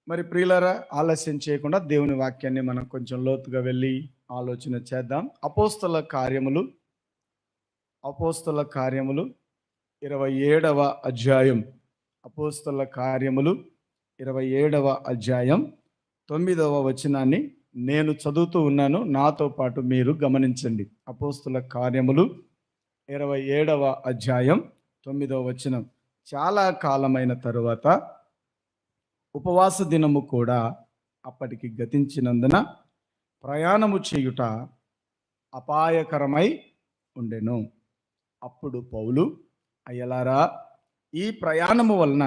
మరి ప్రియులారా, ఆలస్యం చేయకుండా దేవుని వాక్యాన్ని మనం కొంచెం లోతుగా వెళ్ళి ఆలోచన చేద్దాం. అపోస్తల కార్యములు 27వ అధ్యాయం. అపోస్తల కార్యములు 27వ అధ్యాయం 9వ వచనాన్ని నేను చదువుతూ ఉన్నాను. నాతో పాటు మీరు గమనించండి. అపోస్తల కార్యములు 27వ అధ్యాయం 9వ వచనం. చాలా కాలమైన తరువాత ఉపవాస దినము కూడా అప్పటికి గతించినందున ప్రయాణము చేయుట అపాయకరమై ఉండెను. అప్పుడు పౌలు, అయ్యలారా, ఈ ప్రయాణము వలన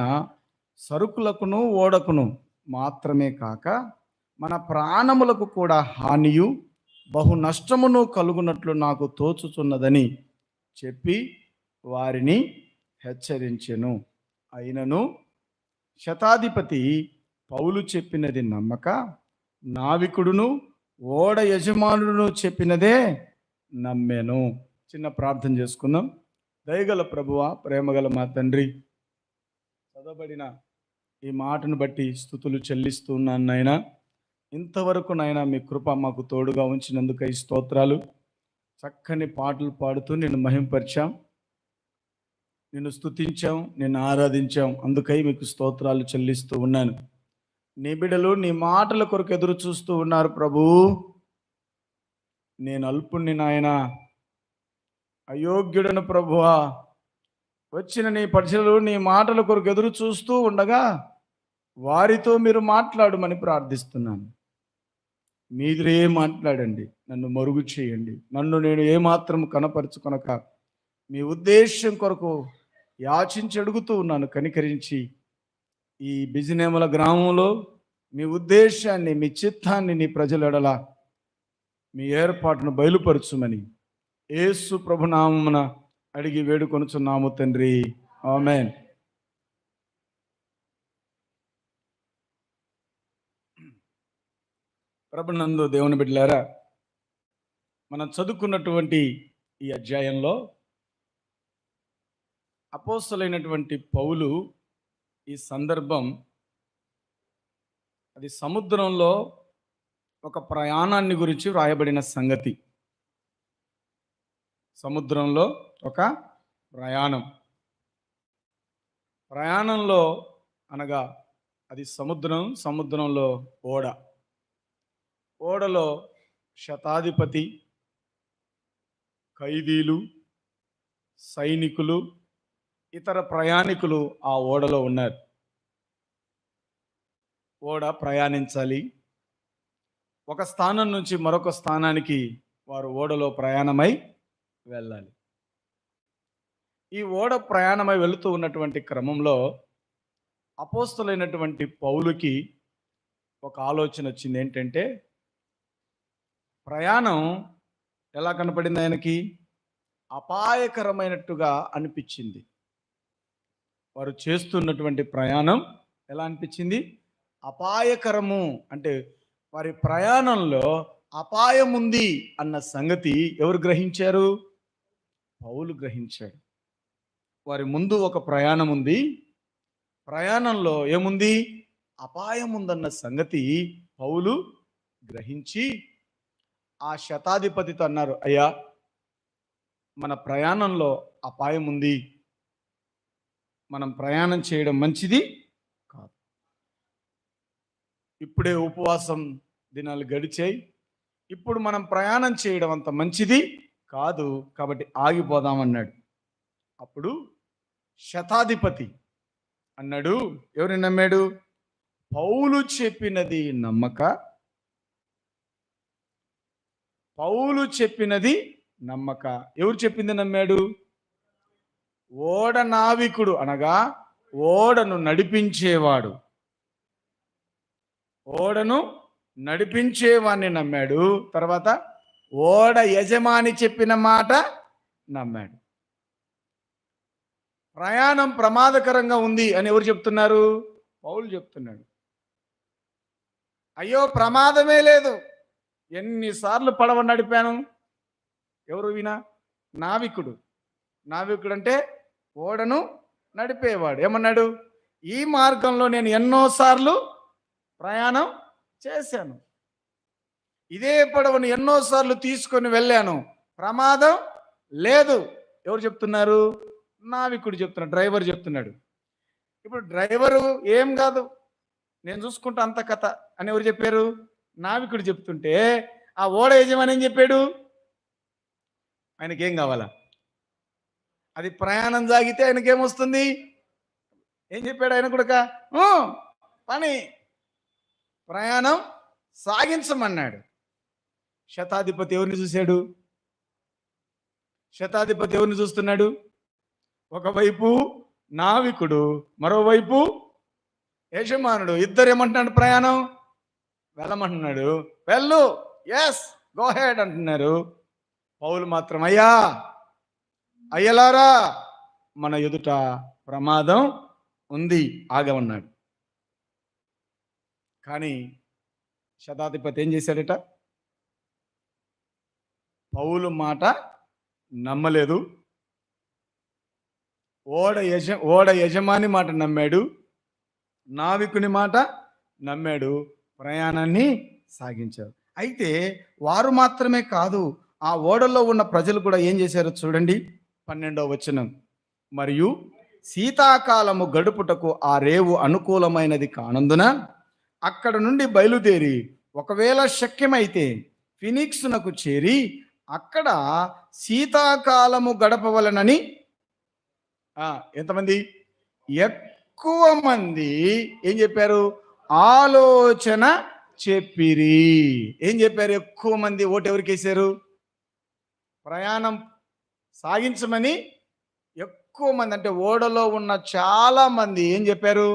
సరుకులకును ఓడకును మాత్రమే కాక మన ప్రాణములకు కూడా హానియు బహు నష్టమును కలుగునట్లు నాకు తోచుచున్నదని చెప్పి వారిని హెచ్చరించెను. అయినను శతాధిపతి పౌలు చెప్పినది నమ్మక, నావికుడును ఓడ యజమానుడును చెప్పినదే నమ్మెను. చిన్న ప్రార్థన చేసుకుందాం. దయగల ప్రభువా, ప్రేమగల మా తండ్రి, చదవబడిన ఈ మాటను బట్టి స్తుతులు చెల్లిస్తూ ఉన్నాను నాయనా. ఇంతవరకు నాయనా మీ కృప మాకు తోడుగా ఉంచినందుకై స్తోత్రాలు. చక్కని పాటలు పాడుతూ నిన్ను మహింపరిచాం, నిన్ను స్తుతించాం, నిన్ను ఆరాధించాం. అందుకై మీకు స్తోత్రాలు చెల్లిస్తూ ఉన్నాను. నీ బిడ్డలు నీ మాటల కొరకు ఎదురు చూస్తూ ఉన్నారు ప్రభు. నేను అల్పుణ్ణి నాయనా, అయోగ్యుడను ప్రభువా. వచ్చిన నీ ప్రజలు నీ మాటల కొరకు ఎదురు చూస్తూ ఉండగా వారితో మీరు మాట్లాడమని ప్రార్థిస్తున్నాను. మీరే మాట్లాడండి, నన్ను మరుగు చేయండి. నన్ను నేను ఏమాత్రం కనపరుచుకొనక మీ ఉద్దేశం కొరకు యాచించి అడుగుతూ ఉన్నాను. కనికరించి ఈ బిజినేముల గ్రామంలో మీ ఉద్దేశాన్ని, మీ చిత్తాన్ని నీ ప్రజల ఎడల మీ ఏర్పాటును బయలుపరచుమని యేసు ప్రభునామమున అడిగి వేడుకొనుచున్నాము తండ్రి, ఆమేన్. ప్రభునందు దేవుని బిడ్డలారా, మనం చదువుకున్నటువంటి ఈ అధ్యాయంలో అపోస్తలుడైనటువంటి పౌలు ఈ సందర్భం, అది సముద్రంలో ఒక ప్రయాణాన్ని గురించి వ్రాయబడిన సంగతి. సముద్రంలో ఒక ప్రయాణంలో అనగా అది సముద్రంలో ఓడలో శతాధిపతి, ఖైదీలు, సైనికులు, ఇతర ప్రయాణికులు ఆ ఓడలో ఉన్నారు. ఓడ ప్రయాణించాలి. ఒక స్థానం నుంచి మరొక స్థానానికి వారు ఓడలో ప్రయాణమై వెళ్ళాలి. ఈ ఓడ ప్రయాణమై వెళుతూ ఉన్నటువంటి క్రమంలో అపోస్తలుడైనటువంటి పౌలుకి ఒక ఆలోచన వచ్చింది. ఏంటంటే, ప్రయాణం ఎలా కనపడింది ఆయనకి? అపాయకరమైనట్టుగా అనిపించింది. వారు చేస్తున్నటువంటి ప్రయాణం ఎలా అనిపించింది? అపాయకరము. అంటే వారి ప్రయాణంలో అపాయం ఉంది అన్న సంగతి ఎవరు గ్రహించారు? పౌలు గ్రహించాడు. వారి ముందు ఒక ప్రయాణం ఉంది, ప్రయాణంలో ఏముంది? అపాయం ఉందన్న సంగతి పౌలు గ్రహించి ఆ శతాధిపతితో అన్నారు, అయ్యా, మన ప్రయాణంలో అపాయం ఉంది, మనం ప్రయాణం చేయడం మంచిది కాదు. ఇప్పుడే ఉపవాసం దినాలు గడిచాయి, ఇప్పుడు మనం ప్రయాణం చేయడం అంత మంచిది కాదు, కాబట్టి ఆగిపోదామన్నాడు. అప్పుడు శతాధిపతి అన్నాడు, ఎవరిని నమ్మాడు? పౌలు చెప్పినది నమ్మక, ఎవరు చెప్పింది నమ్మాడు? ఓడ నావికుడు, అనగా ఓడను నడిపించేవాడిని నమ్మాడు. తర్వాత ఓడ యజమాని చెప్పిన మాట నమ్మాడు. ప్రయాణం ప్రమాదకరంగా ఉంది అని ఎవరు చెప్తున్నారు? పౌలు చెప్తున్నాడు. అయ్యో, ప్రమాదమే లేదు, ఎన్నిసార్లు పడవ నడిపాను. ఎవరు వినా? నావికుడు అంటే ఓడను నడిపేవాడు. ఏమన్నాడు? ఈ మార్గంలో నేను ఎన్నోసార్లు ప్రయాణం చేశాను. ఇదే పడవను ఎన్నోసార్లు తీసుకొని వెళ్ళాను, ప్రమాదం లేదు. ఎవరు చెప్తున్నారు? నావికుడు చెప్తున్నాడు, డ్రైవర్ చెప్తున్నాడు. ఇప్పుడు డ్రైవరు ఏం కాదు, నేను చూసుకుంటా అంత కథ అని ఎవరు చెప్పారు? నావికుడు చెప్తుంటే ఆ ఓడ యజమాని ఏం చెప్పాడు? ఆయనకేం కావాలా? అది ప్రయాణం సాగితే ఆయనకేమొస్తుంది? ఏం చెప్పాడు ఆయన కూడా? పని ప్రయాణం సాగించమన్నాడు. శతాధిపతి ఎవరిని చూశాడు? శతాధిపతి ఎవరిని చూస్తున్నాడు? ఒకవైపు నావికుడు, మరోవైపు యజమానుడు. ఇద్దరు ఏమంటున్నాడు? ప్రయాణం వెళ్ళమంటున్నాడు. వెళ్ళు, ఎస్ గో హెడ్ అంటున్నారు. పౌలు మాత్రం అయ్యలారా మన ఎదుట ప్రమాదం ఉంది, ఆగమన్నాడు. కానీ శతాధిపతి ఏం చేశాడట? పౌలు మాట నమ్మలేదు. ఓడ యజమాని మాట నమ్మాడు, నావికుని మాట నమ్మాడు, ప్రయాణాన్ని సాగించారు. అయితే వారు మాత్రమే కాదు, ఆ ఓడలో ఉన్న ప్రజలు కూడా ఏం చేశారో చూడండి, 12వ వచనం. మరియు శీతాకాలము గడుపుటకు ఆ రేవు అనుకూలమైనది కానందున అక్కడ నుండి బయలుదేరి ఒకవేళ శక్యమైతే ఫినిక్స్నకు చేరి అక్కడ శీతాకాలము గడపవలనని ఎంతమంది? ఎక్కువ మంది ఏం చెప్పారు? ఆలోచన చెప్పిరి. ఏం చెప్పారు? ఎక్కువ మంది ఓటు ఎవరికి వేశారు? ప్రయాణం సాగించమని ఎక్కువ మంది, అంటే ఓడలో ఉన్న చాలా మంది ఏం చెప్పారు?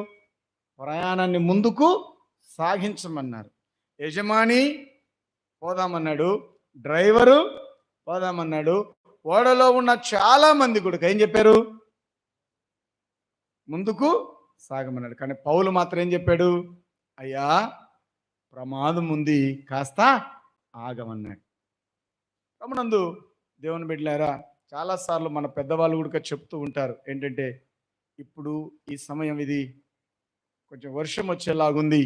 ప్రయాణాన్ని ముందుకు సాగించమన్నారు. యజమాని పోదామన్నాడు, డ్రైవరు పోదామన్నాడు, ఓడలో ఉన్న చాలా మంది కూడా ఏం చెప్పారు? ముందుకు సాగమన్నాడు. కానీ పౌలు మాత్రం ఏం చెప్పాడు? అయ్యా ప్రమాదం ఉంది, కాస్త ఆగమన్నాడు. రమణందు దేవుని బిడ్డలారా, చాలాసార్లు మన పెద్దవాళ్ళు కూడా చెప్తూ ఉంటారు ఏంటంటే, ఇప్పుడు ఈ సమయం ఇది కొంచెం వర్షం వచ్చేలాగుంది,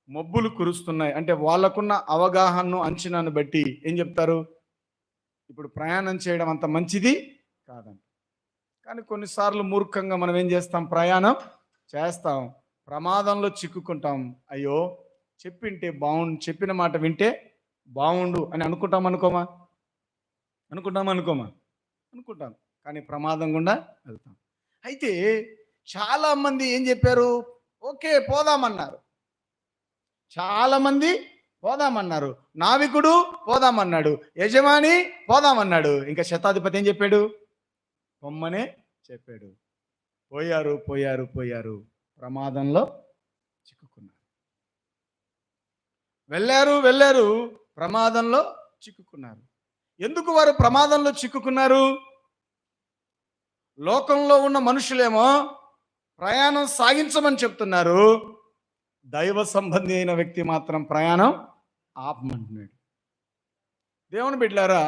మబ్బులు కురుస్తున్నాయి అంటే వాళ్ళకున్న అవగాహనను అంచనాను బట్టి ఏం చెప్తారు? ఇప్పుడు ప్రయాణం చేయడం అంత మంచిది కాదంట. కానీ కొన్నిసార్లు మూర్ఖంగా మనం ఏం చేస్తాం? ప్రయాణం చేస్తాం, ప్రమాదంలో చిక్కుకుంటాం. అయ్యో చెప్పింటే బాగుండు, చెప్పిన మాట వింటే బాగుండు అని అనుకుంటాం. అనుకుంటాం, కానీ ప్రమాదం గుండా వెళ్తాం. అయితే చాలామంది ఏం చెప్పారు? ఓకే పోదామన్నారు, చాలామంది పోదామన్నారు, నావికుడు పోదామన్నాడు, యజమాని పోదామన్నాడు, ఇంకా శతాధిపతి ఏం చెప్పాడు? పొమ్మనే చెప్పాడు. పోయారు, ప్రమాదంలో చిక్కుకున్నారు. వెళ్ళారు, ప్రమాదంలో చిక్కుకున్నారు. ఎందుకు వారు ప్రమాదంలో చిక్కుకున్నారు? లోకంలో ఉన్న మనుషులేమో ప్రయాణం సాగించమని చెప్తున్నారు, దైవ సంబంధి అయిన వ్యక్తి మాత్రం ప్రయాణం ఆపమంటున్నాడు. దేవుని బిడ్డలారా,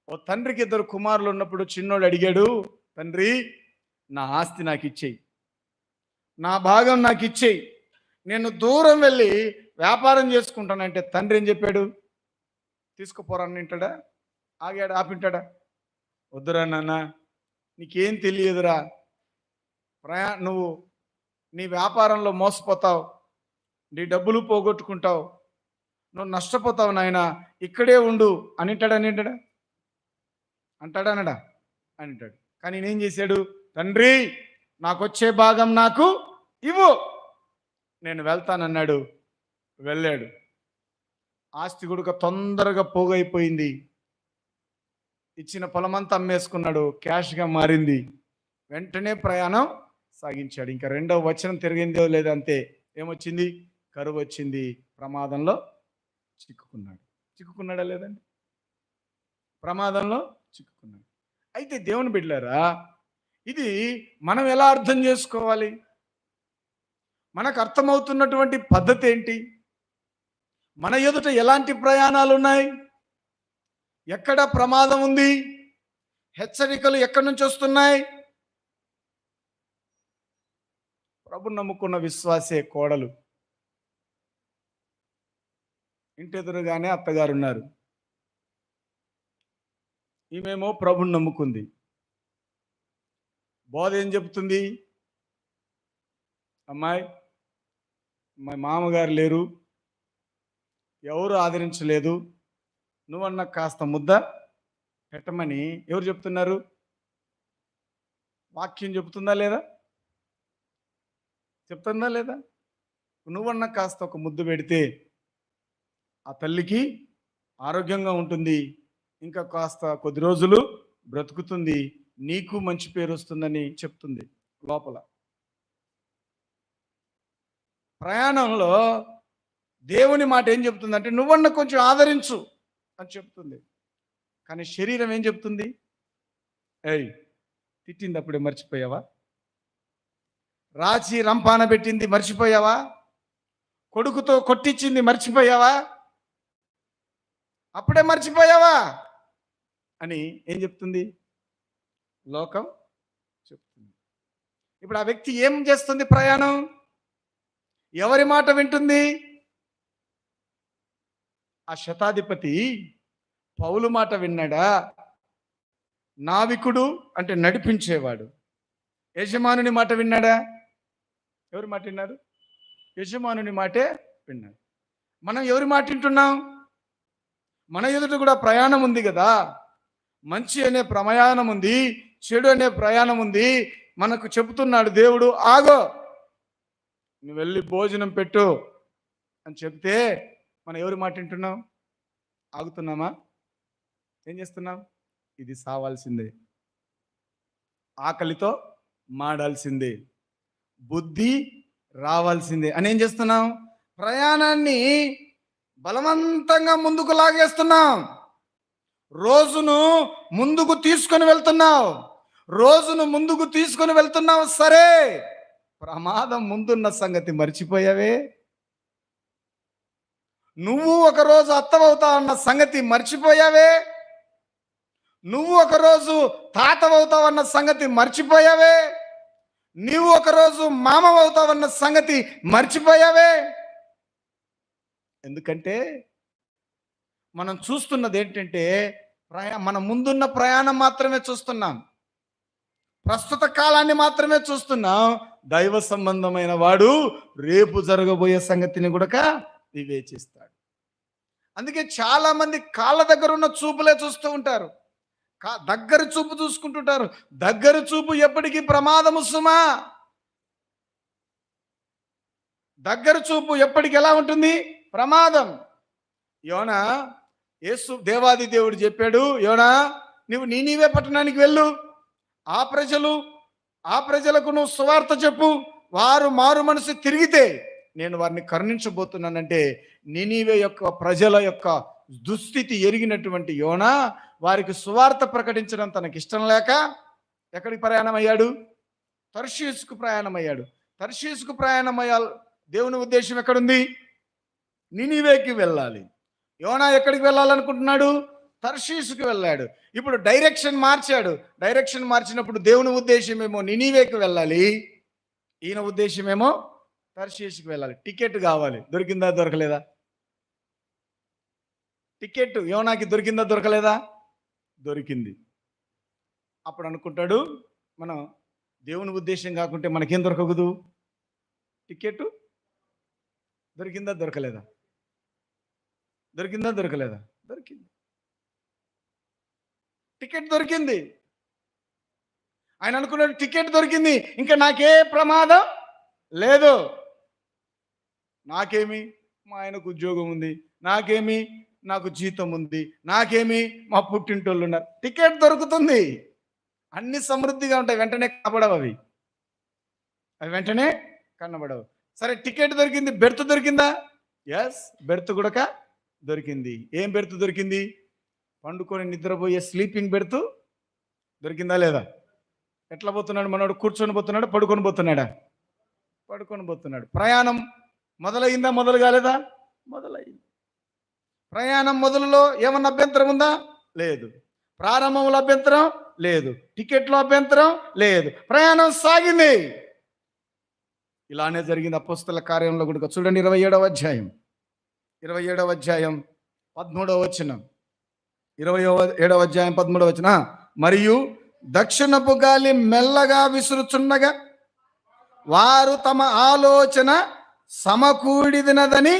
ఓ తండ్రికి 2 కుమారులు ఉన్నప్పుడు చిన్నోడు అడిగాడు, తండ్రి నా ఆస్తి నాకు ఇచ్చేయి, నా భాగం నాకు ఇచ్చేయి, నేను దూరం వెళ్ళి వ్యాపారం చేసుకుంటానంటే తండ్రి ఏం చెప్పాడు? తీసుకుపోరాని వింటాడా? ఆపింటాడా? వద్దురా నాన్న, నీకేం తెలియదురా, నువ్వు నీ వ్యాపారంలో మోసపోతావు, నీ డబ్బులు పోగొట్టుకుంటావు, నువ్వు నష్టపోతావు నాయన, ఇక్కడే ఉండు అని అంటాడా? అంటాడు. కానీ నేనేం చేశాడు? తండ్రి నాకు వచ్చే భాగం నాకు ఇవ్వు, నేను వెళ్తానన్నాడు. వెళ్ళాడు. ఆస్తి కూడా తొందరగా పోగైపోయింది. ఇచ్చిన పొలమంతా అమ్మేసుకున్నాడు, క్యాష్గా మారింది. వెంటనే ప్రయాణం సాగించాడు. ఇంకా 2వ వచనం తిరిగిందో లేదంతే, ఏమొచ్చింది? కరువు వచ్చింది, ప్రమాదంలో చిక్కుకున్నాడా లేదండి? ప్రమాదంలో చిక్కుకున్నాడు. అయితే దేవుని బిడ్డలారా, ఇది మనం ఎలా అర్థం చేసుకోవాలి? మనకు అర్థమవుతున్నటువంటి పద్ధతి ఏంటి? మన ఎదుట ఎలాంటి ప్రయాణాలు ఉన్నాయి? ఎక్కడ ప్రమాదం ఉంది? హెచ్చరికలు ఎక్కడి నుంచి వస్తున్నాయి? ప్రభు నమ్ముకున్న విశ్వాసే కోడలు ఇంటి ఎదురుగానే అత్తగారు ఉన్నారు. ఈమెమో ప్రభుని నమ్ముకుంది. బోధ ఏం చెప్తుంది? అమ్మాయి, మా మామగారు లేరు, ఎవరు ఆదరించలేదు, నువ్వన్న కాస్త ముద్ద పెట్టమని ఎవరు చెప్తున్నారు? వాక్యం చెప్తుందా లేదా? చెప్తుందా లేదా? నువ్వన్న కాస్త ఒక ముద్దు పెడితే ఆ తల్లికి ఆరోగ్యంగా ఉంటుంది, ఇంకా కాస్త కొద్ది రోజులు బ్రతుకుతుంది, నీకు మంచి పేరు వస్తుందని చెప్తుంది లోపల. ప్రయాణంలో దేవుని మాట ఏం చెప్తుందంటే నువ్వన్న కొంచెం ఆదరించు అని చెప్తుంది. కానీ శరీరం ఏం చెప్తుంది? ఏయ్, తిట్టింది అప్పుడే మర్చిపోయావా? రాచి రంపాన పెట్టింది మర్చిపోయావా? కొడుకుతో కొట్టించింది మర్చిపోయావా? అప్పుడే మర్చిపోయావా అని ఏం చెప్తుంది? లోకం చెప్తుంది. ఇప్పుడు ఆ వ్యక్తి ఏం చేస్తుంది? ప్రయాణం ఎవరి మాట వింటుంది? ఆ శతాధిపతి పౌలు మాట విన్నాడా? నావికుడు అంటే నడిపించేవాడు యజమానుని మాట విన్నాడా? ఎవరి మాట విన్నారు? యజమానుని మాటే విన్నాడు. మనం ఎవరి మాట వింటున్నాం? మన ఎదుట కూడా ప్రయాణం ఉంది కదా. మంచి అనే ప్రయాణం ఉంది, చెడు అనే ప్రయాణం ఉంది. మనకు చెబుతున్నాడు దేవుడు, ఆగో, నువ్వు వెళ్ళి భోజనం పెట్టు అని చెప్తే మనం ఎవరి మాట వింటున్నాం? ఆగుతున్నామా? ఏం చేస్తున్నాం? ఇది సావాల్సిందే, ఆకలితో మాడాల్సిందే, బుద్ధి రావాల్సిందే అని ఏం చేస్తున్నాం? ప్రయాణాన్ని బలవంతంగా ముందుకు లాగేస్తున్నాం. రోజును ముందుకు తీసుకొని వెళ్తున్నావు, రోజును ముందుకు తీసుకొని వెళ్తున్నావు, సరే, ప్రమాదం ముందున్న సంగతి మర్చిపోయావే. నువ్వు ఒకరోజు అత్తవవుతావన్న సంగతి మర్చిపోయావే. నువ్వు ఒకరోజు తాతవవుతావన్న సంగతి మర్చిపోయావే. నీవు ఒకరోజు మామవవుతావన్న సంగతి మర్చిపోయావే. ఎందుకంటే మనం చూస్తున్నది ఏంటంటే మన ముందున్న ప్రయాణం మాత్రమే చూస్తున్నాం, ప్రస్తుత కాలాన్ని మాత్రమే చూస్తున్నాం. దైవ సంబంధమైన వాడు రేపు జరగబోయే సంగతిని కూడా వివేచిస్తాడు. అందుకే చాలా మంది కాళ్ళ దగ్గర ఉన్న చూపులే చూస్తూ ఉంటారు, దగ్గర చూపు చూసుకుంటుంటారు. దగ్గర చూపు ఎప్పటికీ ప్రమాదము సుమా. దగ్గర చూపు ఎప్పటికి ఎలా ఉంటుంది? ప్రమాదం. యోనా, యేసు దేవాది దేవుడు చెప్పాడు, యోనా, నువ్వు నీనీవే పట్టణానికి వెళ్ళు, ఆ ప్రజలకు నువ్వు సువార్త చెప్పు, వారు మారు మనసు తిరిగితే నేను వారిని కరుణించబోతున్నానంటే నీనీవే యొక్క ప్రజల యొక్క దుస్థితి ఎరిగినటువంటి యోనా వారికి సువార్త ప్రకటించడం తనకి ఇష్టం లేక ఎక్కడికి ప్రయాణమయ్యాడు? తర్షీసుకు ప్రయాణమయ్యాడు. తర్షీసుకు ప్రయాణమయ్యా దేవుని ఉద్దేశం ఎక్కడుంది? నినివేకి వెళ్ళాలి. యోనా ఎక్కడికి వెళ్ళాలనుకుంటున్నాడు? తర్షీసుకు వెళ్ళాడు. ఇప్పుడు డైరెక్షన్ మార్చాడు. డైరెక్షన్ మార్చినప్పుడు దేవుని ఉద్దేశం ఏమో నినివేకి వెళ్ళాలి, ఈయన ఉద్దేశం ఏమో తర్షీసుకు వెళ్ళాలి. టికెట్ కావాలి, దొరికిందా? దొరకలేదా? టికెట్ యోనాకి దొరికిందా? దొరకలేదా? దొరికింది. అప్పుడు అనుకుంటాడు, మనం దేవుని ఉద్దేశం కాకుంటే మనకేం దొరకదు? టికెట్ దొరికిందా? దొరకలేదా? దొరికిందా? దొరకలేదా? దొరికింది. టికెట్ దొరికింది. ఆయన అనుకున్నాడు, టికెట్ దొరికింది, ఇంకా నాకే ప్రమాదం లేదు. నాకేమి, మా ఆయనకు ఉద్యోగం ఉంది, నాకేమి, నాకు జీతం ఉంది, నాకేమి, మా పుట్టింటోళ్ళు ఉన్నారు. టికెట్ దొరుకుతుంది, అన్ని సమృద్ధిగా ఉంటాయి, వెంటనే కనబడవు అవి వెంటనే కనబడవు. సరే, టికెట్ దొరికింది, బెర్త్ దొరికిందా? ఎస్, బెర్త్ కూడా దొరికింది. ఏం బెర్త్ దొరికింది? పండుకొని నిద్రపోయే స్లీపింగ్ బెర్త్ దొరికిందా లేదా? ఎట్లా పోతున్నాడు మనోడు? కూర్చొని పోతున్నాడు, పడుకొని పోతున్నాడా? పడుకొని పోతున్నాడు. ప్రయాణం మొదలైందా? మొదలు కాలేదా? మొదలైంది. ప్రయాణం మొదలులో ఏమన్నా అభ్యంతరం ఉందా? లేదు. ప్రారంభంలో అభ్యంతరం లేదు, టికెట్లో అభ్యంతరం లేదు, ప్రయాణం సాగింది. ఇలానే జరిగింది అపోస్తల కార్యంలో కూడా చూడండి, 27వ అధ్యాయం 27వ అధ్యాయం 13వ వచనం. 27వ అధ్యాయం 13వ వచనం. మరియు దక్షిణపు గాలి మెల్లగా విసురుచున్నగా వారు తమ ఆలోచన సమకూడినదని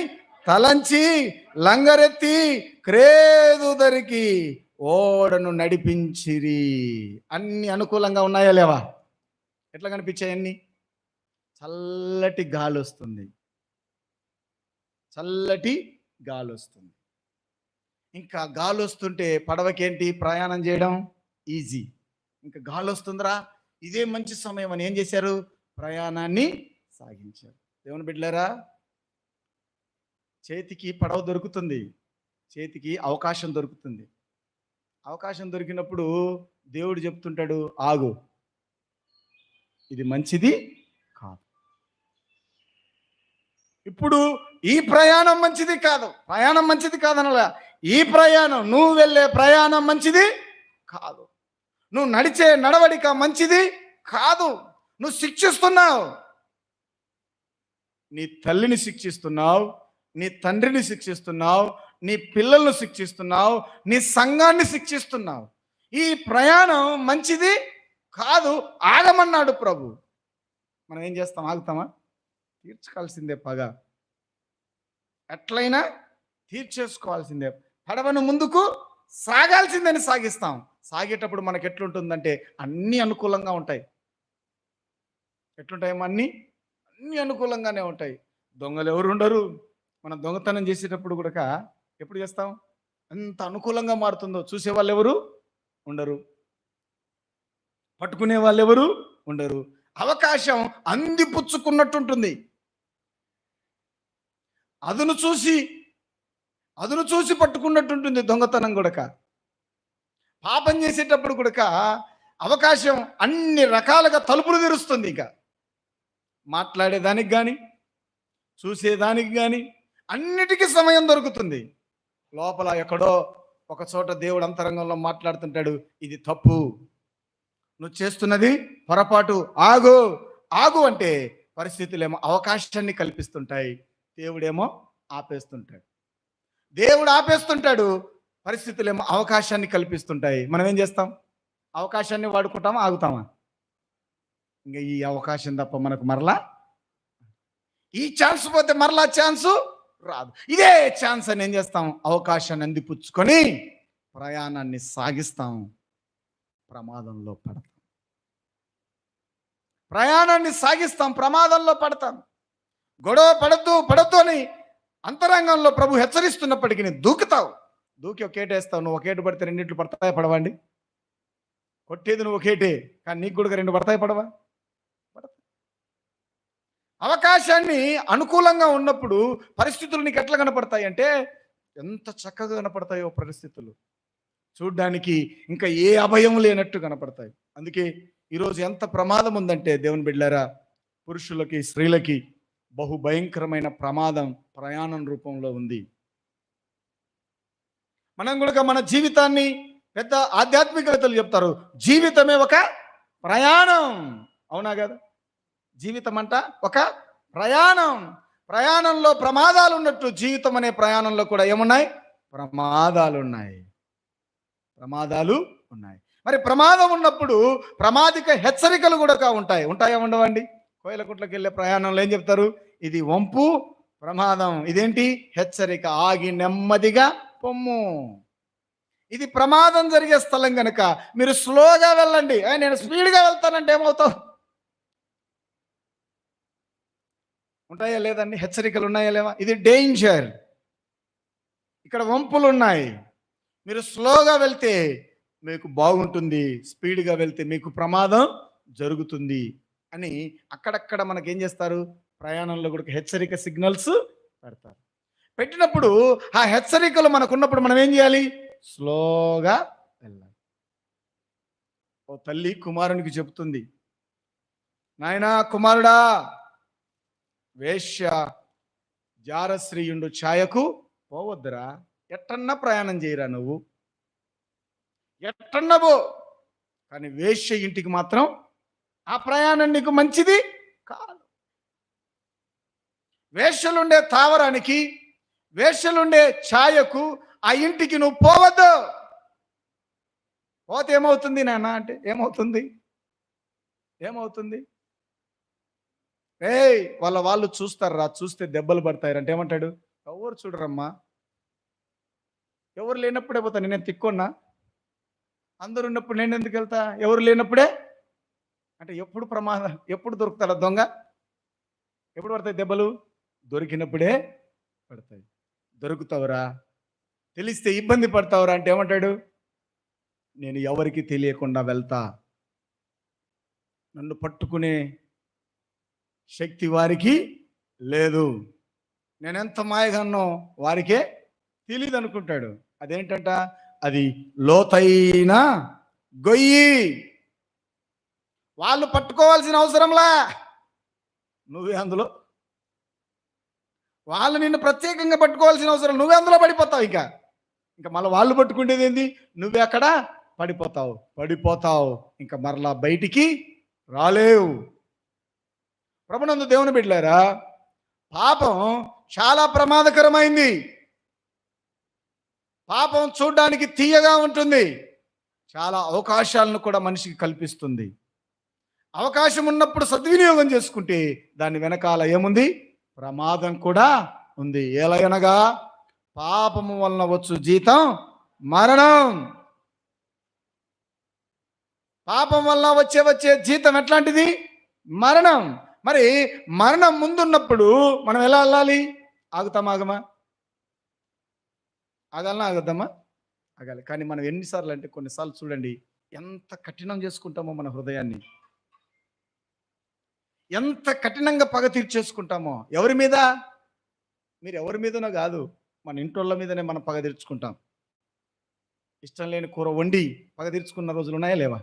తలంచి లంగరెత్తి క్రేదు ధరికి ఓడను నడిపించిరి. అన్ని అనుకూలంగా ఉన్నాయా లేవా? ఎట్లా కనిపించాయి? అన్ని చల్లటి గాలి వస్తుంది, చల్లటి గాలి వస్తుంది. ఇంకా గాలి వస్తుంటే పడవకేంటి ప్రయాణం చేయడం ఈజీ. ఇంకా గాలి వస్తుందిరా, ఇదే మంచి సమయం అని ఏం చేశారు? ప్రయాణాన్ని సాగించారు. దేవుని బిడ్డలారా, చేతికి పడవ దొరుకుతుంది, చేతికి అవకాశం దొరుకుతుంది. అవకాశం దొరికినప్పుడు దేవుడు చెప్తుంటాడు, ఆగు, ఇది మంచిది కాదు. ఇప్పుడు ఈ ప్రయాణం మంచిది కాదు, ప్రయాణం మంచిది కాదనలా. ఈ ప్రయాణం, నువ్వు వెళ్ళే ప్రయాణం మంచిది కాదు, నువ్వు నడిచే నడవడిక మంచిది కాదు. నువ్వు శిక్షిస్తున్నావు, నీ తల్లిని శిక్షిస్తున్నావు, నీ తండ్రిని శిక్షిస్తున్నావు, నీ పిల్లలను శిక్షిస్తున్నావు, నీ సంఘాన్ని శిక్షిస్తున్నావు. ఈ ప్రయాణం మంచిది కాదు, ఆగమన్నాడు ప్రభు. మనం ఏం చేస్తాం? ఆగుతామా? తీర్చుకోవాల్సిందే పగ, ఎట్లయినా తీర్చేసుకోవాల్సిందే. పడవను ముందుకు సాగాల్సిందని సాగిస్తాం. సాగేటప్పుడు మనకు ఎట్లుంటుందంటే అన్నీ అనుకూలంగా ఉంటాయి. ఎట్లుంటాయేమో అన్నీ అనుకూలంగానే ఉంటాయి. దొంగలు ఎవరు ఉండరు. మనం దొంగతనం చేసేటప్పుడు కూడా ఎప్పుడు చేస్తాం? ఎంత అనుకూలంగా మారుతుందో. చూసే వాళ్ళు ఎవరు ఉండరు, పట్టుకునే వాళ్ళు ఎవరు ఉండరు. అవకాశం అందిపుచ్చుకున్నట్టుంటుంది. అదును చూసి పట్టుకున్నట్టుంటుంది దొంగతనం కూడా. పాపం చేసేటప్పుడు కూడా అవకాశం అన్ని రకాలుగా తలుపులు తెరుస్తుంది. ఇక మాట్లాడేదానికి కానీ, చూసేదానికి కానీ అన్నిటికీ సమయం దొరుకుతుంది. లోపల ఎక్కడో ఒక చోట దేవుడు అంతరంగంలో మాట్లాడుతుంటాడు, ఇది తప్పు, నువ్వు చేస్తున్నది పొరపాటు, ఆగు ఆగు అంటే పరిస్థితులేమో అవకాశాన్ని కల్పిస్తుంటాయి, దేవుడేమో ఆపేస్తుంటాడు. దేవుడు ఆపేస్తుంటాడు, పరిస్థితులేమో అవకాశాన్ని కల్పిస్తుంటాయి. మనం ఏం చేస్తాం? అవకాశాన్ని వాడుకుంటామా, ఆగుతామా? ఇంకా ఈ అవకాశం తప్ప మనకు మరలా ఈ ఛాన్స్ పోతే మరలా ఛాన్సు రాదు. ఇదే ఛాన్స్ అని ఏం చేస్తాం? అవకాశాన్ని అందిపుచ్చుకొని ప్రయాణాన్ని సాగిస్తాం, ప్రమాదంలో పడతాం. ప్రయాణాన్ని సాగిస్తాం, ప్రమాదంలో పడతాం. గొడవ పడద్దు అని అంతరంగంలో ప్రభు హెచ్చరిస్తున్నప్పటికీ దూకుతావు. దూకి ఒకేటేస్తావు. నువ్వు ఒకేటు పడితే రెండిట్లు పడతాయా పడవండి? కొట్టేది నువ్వు ఒకేటే, కానీ నీకు కూడా రెండు పడతాయి పడవా? అవకాశాన్ని అనుకూలంగా ఉన్నప్పుడు పరిస్థితులు నీకు ఎట్లా కనపడతాయి అంటే ఎంత చక్కగా కనపడతాయో పరిస్థితులు. చూడ్డానికి ఇంకా ఏ అభయం లేనట్టు కనపడతాయి. అందుకే ఈరోజు ఎంత ప్రమాదం ఉందంటే దేవుని బిడ్డలారా, పురుషులకి స్త్రీలకి బహు భయంకరమైన ప్రమాదం ప్రయాణం రూపంలో ఉంది. మనం కూడా మన జీవితాన్ని, పెద్ద ఆధ్యాత్మికవేత్తలు చెప్తారు, జీవితమే ఒక ప్రయాణం. అవునా కదా? జీవితం అంట ఒక ప్రయాణం. ప్రయాణంలో ప్రమాదాలు ఉన్నట్టు జీవితం అనే ప్రయాణంలో కూడా ఏమున్నాయి? ప్రమాదాలు ఉన్నాయి. ప్రమాదాలు ఉన్నాయి. మరి ప్రమాదం ఉన్నప్పుడు ప్రమాదిక హెచ్చరికలు కూడా ఉంటాయా ఉండవండి? కోయిలకుట్లకి వెళ్ళే ప్రయాణంలో ఏం చెప్తారు? ఇది వంపు ప్రమాదం, ఇదేంటి? హెచ్చరిక, ఆగి నెమ్మదిగా పొమ్ము. ఇది ప్రమాదం జరిగే స్థలం కనుక మీరు స్లోగా వెళ్ళండి. నేను స్పీడ్గా వెళ్తానంటే ఏమవుతావు? ఉంటాయా లేదండి? హెచ్చరికలు ఉన్నాయా లేవా? ఇది డేంజర్, ఇక్కడ వంపులు ఉన్నాయి. మీరు స్లోగా వెళ్తే మీకు బాగుంటుంది, స్పీడ్గా వెళ్తే మీకు ప్రమాదం జరుగుతుంది అని అక్కడక్కడ మనకేం చేస్తారు? ప్రయాణంలో కూడా హెచ్చరిక సిగ్నల్స్ పెడతారు. పెట్టినప్పుడు ఆ హెచ్చరికలు మనకున్నప్పుడు మనం ఏం చేయాలి? స్లోగా వెళ్ళాలి. ఓ తల్లి కుమారునికి చెబుతుంది, నాయనా కుమారుడా, వేశ్య జారశ్రీయుండు ఛాయకు పోవద్దురా, ఎట్టన్నా ప్రయాణం చేయరా, నువ్వు ఎట్టన్నా పో, కానీ వేశ్య ఇంటికి మాత్రం ఆ ప్రయాణం నీకు మంచిది కాదు. వేశ్యలుండే తావరానికి, వేశ్యలుండే ఛాయకు ఆ ఇంటికి నువ్వు పోవద్దు. పోతే ఏమవుతుంది నాన్న అంటే ఏమవుతుంది? వాళ్ళు చూస్తారా, చూస్తే దెబ్బలు పడతాయి అంటే ఏమంటాడు? ఎవరు చూడరమ్మా, ఎవరు లేనప్పుడే పోతా, నేను తిక్కున్నా, అందరు ఉన్నప్పుడు నేను ఎందుకు వెళ్తా? ఎవరు లేనప్పుడే అంటే ఎప్పుడు ప్రమాదం, ఎప్పుడు దొరుకుతాడా దొంగ? ఎప్పుడు పడతాయి దెబ్బలు? దొరికినప్పుడే పడతాయి. దొరుకుతావురా, తెలిస్తే ఇబ్బంది పడతావురా అంటే ఏమంటాడు? నేను ఎవరికి తెలియకుండా వెళ్తా, నన్ను పట్టుకునే శక్తి వారికి లేదు, నేనెంత మాయగానో వారికే తెలియదు అనుకుంటాడు. అదేంటంట? అది లోతైన గొయ్యి. వాళ్ళు పట్టుకోవాల్సిన అవసరంలా, నువ్వే అందులో. వాళ్ళు నిన్ను ప్రత్యేకంగా పట్టుకోవాల్సిన అవసరం, నువ్వే అందులో పడిపోతావు. ఇంకా మళ్ళీ వాళ్ళు పట్టుకునేది ఏంది? నువ్వే అక్కడ పడిపోతావు, ఇంకా మరలా బయటికి రాలేవు. ప్రభునందు దేవుని బిడ్డలారా, పాపం చాలా ప్రమాదకరమైంది. పాపం చూడడానికి తీయగా ఉంటుంది, చాలా అవకాశాలను కూడా మనిషికి కల్పిస్తుంది. అవకాశం ఉన్నప్పుడు సద్వినియోగం చేసుకుంటే దాని వెనకాల ఏముంది? ప్రమాదం కూడా ఉంది. ఎలాగనగా పాపము వలన వచ్చు జీతం మరణం. పాపం వలన వచ్చే జీతం ఎట్లాంటిది? మరణం. మరి మరణం ముందున్నప్పుడు మనం ఎలా వెళ్ళాలి? ఆగమా? ఆగద్దమ్మా? ఆగాలి. కానీ మనం ఎన్నిసార్లు అంటే కొన్నిసార్లు చూడండి, ఎంత కఠినం చేసుకుంటామో మన హృదయాన్ని, ఎంత కఠినంగా పగ తీర్చేసుకుంటామో. ఎవరి మీద? మీరు ఎవరి మీదనో కాదు, మన ఇంటోళ్ళ మీదనే మనం పగ తీర్చుకుంటాం. ఇష్టం లేని కూర వండి పగ తీర్చుకున్న రోజులు ఉన్నాయా లేవా?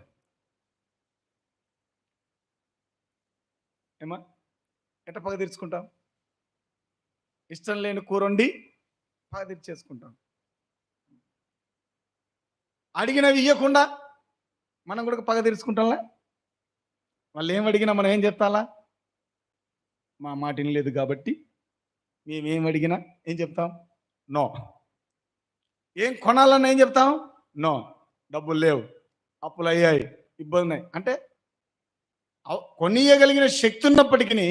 ఏమా, ఎట్ట పగ తీర్చుకుంటాం? ఇష్టం లేని కూర వండి పగ తీర్చేసుకుంటాం. అడిగినవి ఇవ్వకుండా మనం కూడా పగ తీర్చుకుంటాంలా. వాళ్ళు ఏం అడిగినా మనం ఏం చెప్తాలా? మా మాట వినలేదు కాబట్టి మేమేం అడిగినా ఏం చెప్తాం? నో. ఏం కొనాలన్నా ఏం చెప్తాం? నో. డబ్బులు లేవు, అప్పులు అయ్యాయి, ఇబ్బంది అంటే కొనియగలిగిన శక్తి ఉన్నప్పటికీ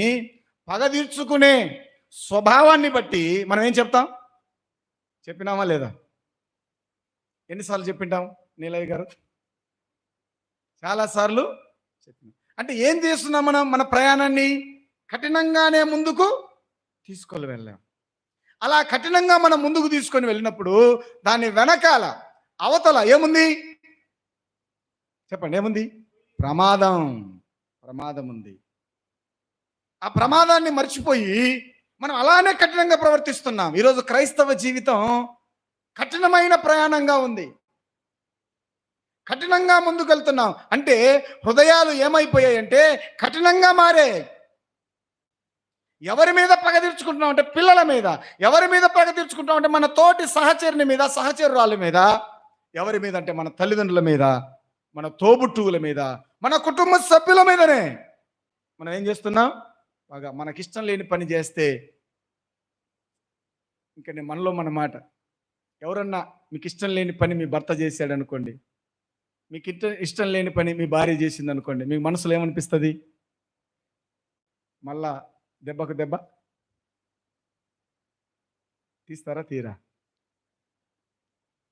పగ తీర్చుకునే స్వభావాన్ని బట్టి మనం ఏం చెప్తాం? చెప్పినామా లేదా? ఎన్నిసార్లు చెప్పింటాం నీలయ్య గారు? చాలాసార్లు చెప్పినాం. అంటే ఏం చేస్తున్నాం? మనం మన ప్రయాణాన్ని కఠినంగానే ముందుకు తీసుకొని వెళ్ళాం. అలా కఠినంగా మనం ముందుకు తీసుకొని వెళ్ళినప్పుడు దాని వెనకాల అవతల ఏముంది? చెప్పండి, ఏముంది? ప్రమాదం ఉంది. ఆ ప్రమాదాన్ని మర్చిపోయి మనం అలానే కఠినంగా ప్రవర్తిస్తున్నాం. ఈరోజు క్రైస్తవ జీవితం కఠినమైన ప్రయాణంగా ఉంది. కఠినంగా ముందుకెళ్తున్నాం అంటే హృదయాలు ఏమైపోయాయంటే కఠినంగా మారే. ఎవరి మీద పగ తీర్చుకుంటున్నాం అంటే పిల్లల మీద. ఎవరి మీద పగ తీర్చుకుంటాం అంటే మన తోటి సహచరుని మీద, సహచరురాల మీద. ఎవరి మీద అంటే మన తల్లిదండ్రుల మీద, మన తోబుట్టువుల మీద, మన కుటుంబ సభ్యుల మీదనే. మనం ఏం చేస్తున్నాం? పగ. మనకిష్టం లేని పని చేస్తే ఇంకా మనలో మన మాట. ఎవరన్నా మీకు ఇష్టం లేని పని మీ భర్త చేశాడు అనుకోండి, మీకు ఇష్టం లేని పని మీ భార్య చేసింది అనుకోండి, మీకు మనసులో ఏమనిపిస్తుంది? మళ్ళా దెబ్బకు దెబ్బ తీస్తారా? తీరా?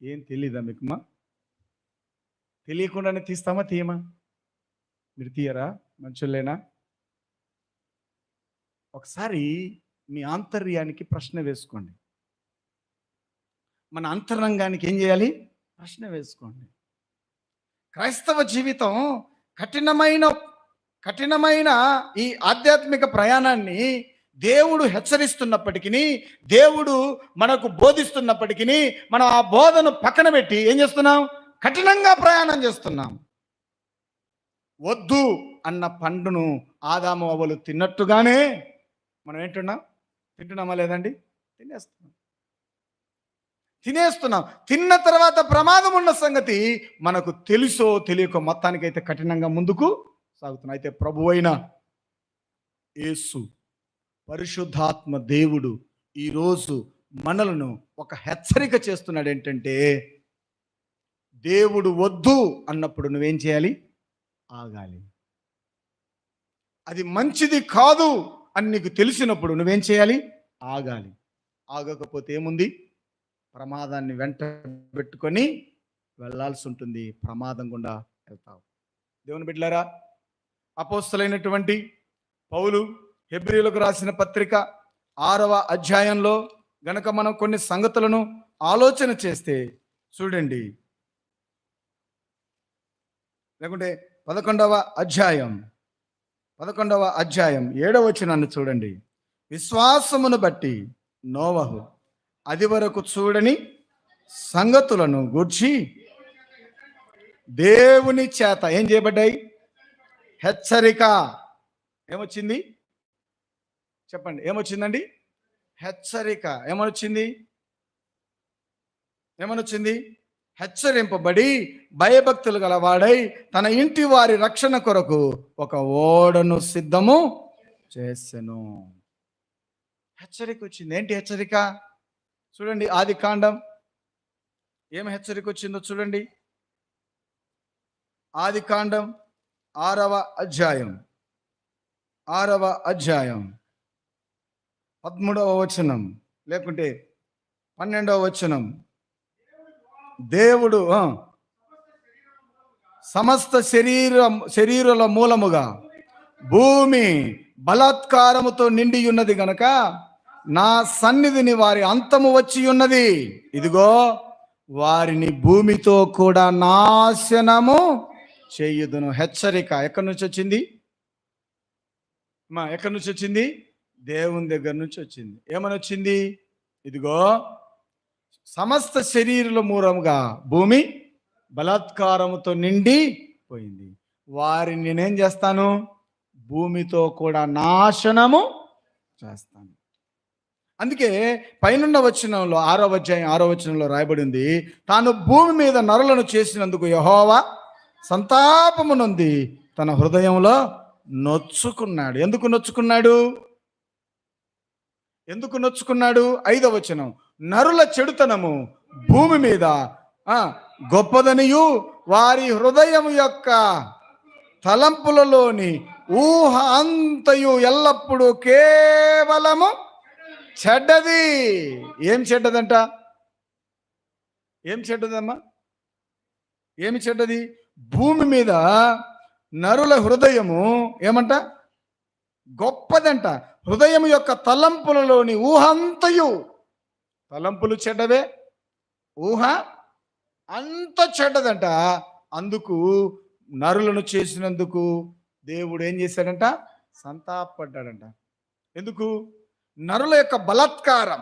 ఏం తెలీదా మీకుమా? తెలియకుండానే తీస్తామా తీయమా? మీరు తీయరా? మంచులేనా? ఒకసారి మీ ఆంతర్యానికి ప్రశ్న వేసుకోండి. మన అంతరంగానికి ఏం చేయాలి? ప్రశ్న వేసుకోండి. క్రైస్తవ జీవితం కఠినమైన ఈ ఆధ్యాత్మిక ప్రయాణాన్ని దేవుడు హెచ్చరిస్తున్నప్పటికీ, దేవుడు మనకు బోధిస్తున్నప్పటికీ మనం ఆ బోధను పక్కన పెట్టి ఏం చేస్తున్నాం? కఠినంగా ప్రయాణం చేస్తున్నాం. వద్దు అన్న పండును ఆదాము అవ్వలు తిన్నట్టుగానే మనం తింటున్నామా లేదండి? తినేస్తున్నాం. తిన్న తర్వాత ప్రమాదం ఉన్న సంగతి మనకు తెలుసో తెలియకో మొత్తానికైతే కఠినంగా ముందుకు సాగుతున్నాం. అయితే ప్రభువైన యేసు పరిశుద్ధాత్మ దేవుడు ఈరోజు మనలను ఒక హెచ్చరిక చేస్తున్నాడు. ఏంటంటే దేవుడు వద్దు అన్నప్పుడు నువ్వేం చేయాలి? ఆగాలి. అది మంచిది కాదు అని నీకు తెలిసినప్పుడు నువ్వేం చేయాలి? ఆగాలి. ఆగకపోతే ఏముంది? ప్రమాదాన్ని వెంట పెట్టుకొని వెళ్ళాల్సి ఉంటుంది. ప్రమాదం గుండా వెళ్తావు. దేవుని బిడ్డలారా, అపోస్తలుడైనటువంటి పౌలు హెబ్రీయులకు రాసిన పత్రిక 6వ అధ్యాయంలో గనక మనం కొన్ని సంగతులను ఆలోచన చేస్తే చూడండి, లేకుంటే 11వ అధ్యాయం 7వ వచనాన్ని చూడండి. విశ్వాసమును బట్టి నోవహు అది వరకు చూడని సంగతులను గూర్చి దేవుని చేత ఏం చేయబడ్డాయి? హెచ్చరిక. ఏమొచ్చింది చెప్పండి? ఏమొచ్చిందండి? హెచ్చరిక. ఏమనొచ్చింది? హెచ్చరింపబడి భయభక్తులు గలవాడై తన ఇంటి వారి రక్షణ కొరకు ఒక ఓడను సిద్ధము చేసెను. హెచ్చరిక వచ్చింది. ఏంటి హెచ్చరిక? చూడండి, ఆది కాండం ఏం హెచ్చరిక వచ్చిందో చూడండి. ఆది కాండం 6వ అధ్యాయం 13వ వచనం లేకుంటే 12వ వచనం. దేవుడు సమస్త శరీరుల మూలముగా భూమి బలాత్కారముతో నిండి ఉన్నది గనక నా సన్నిధిని వారి అంతము వచ్చి ఉన్నది. ఇదిగో వారిని భూమితో కూడా నాశనము చేయుదును. హెచ్చరిక ఎక్కడి నుంచి వచ్చింది? ఎక్కడి నుంచి వచ్చింది? దేవుని దగ్గర నుంచి వచ్చింది. ఏమని వచ్చింది? ఇదిగో సమస్త శరీరుల మూలముగా భూమి బలాత్కారముతో నిండి పోయింది. వారిని నేనేం చేస్తాను? భూమితో కూడా నాశనము చేస్తాను. అందుకే పైనున్న వచనంలో 6వ అధ్యాయం 6వ వచనంలో రాయబడింది, తాను భూమి మీద నరులను చేసినందుకు యెహోవా సంతాపము నొంది తన హృదయంలో నొచ్చుకున్నాడు. ఎందుకు నొచ్చుకున్నాడు? 5వ వచనం, నరుల చెడుతనము భూమి మీద గొప్పదనియు వారి హృదయం యొక్క తలంపులలోని ఊహ అంతయు ఎల్లప్పుడూ కేవలము చెడ్డది. ఏం చెడ్డదంట? ఏం చెడ్డదమ్మా? ఏమి చెడ్డది? భూమి మీద నరుల హృదయము ఏమంట? గొప్పదంట. హృదయం యొక్క తలంపులలోని ఊహ అంతయు, తలంపులు చెడ్డవే, ఊహ అంత చెడ్డదంట. అందుకు నరులను చేసినందుకు దేవుడు ఏం చేశాడంట? సంతాపడ్డాడంట. ఎందుకు? నరుల యొక్క బలాత్కారం.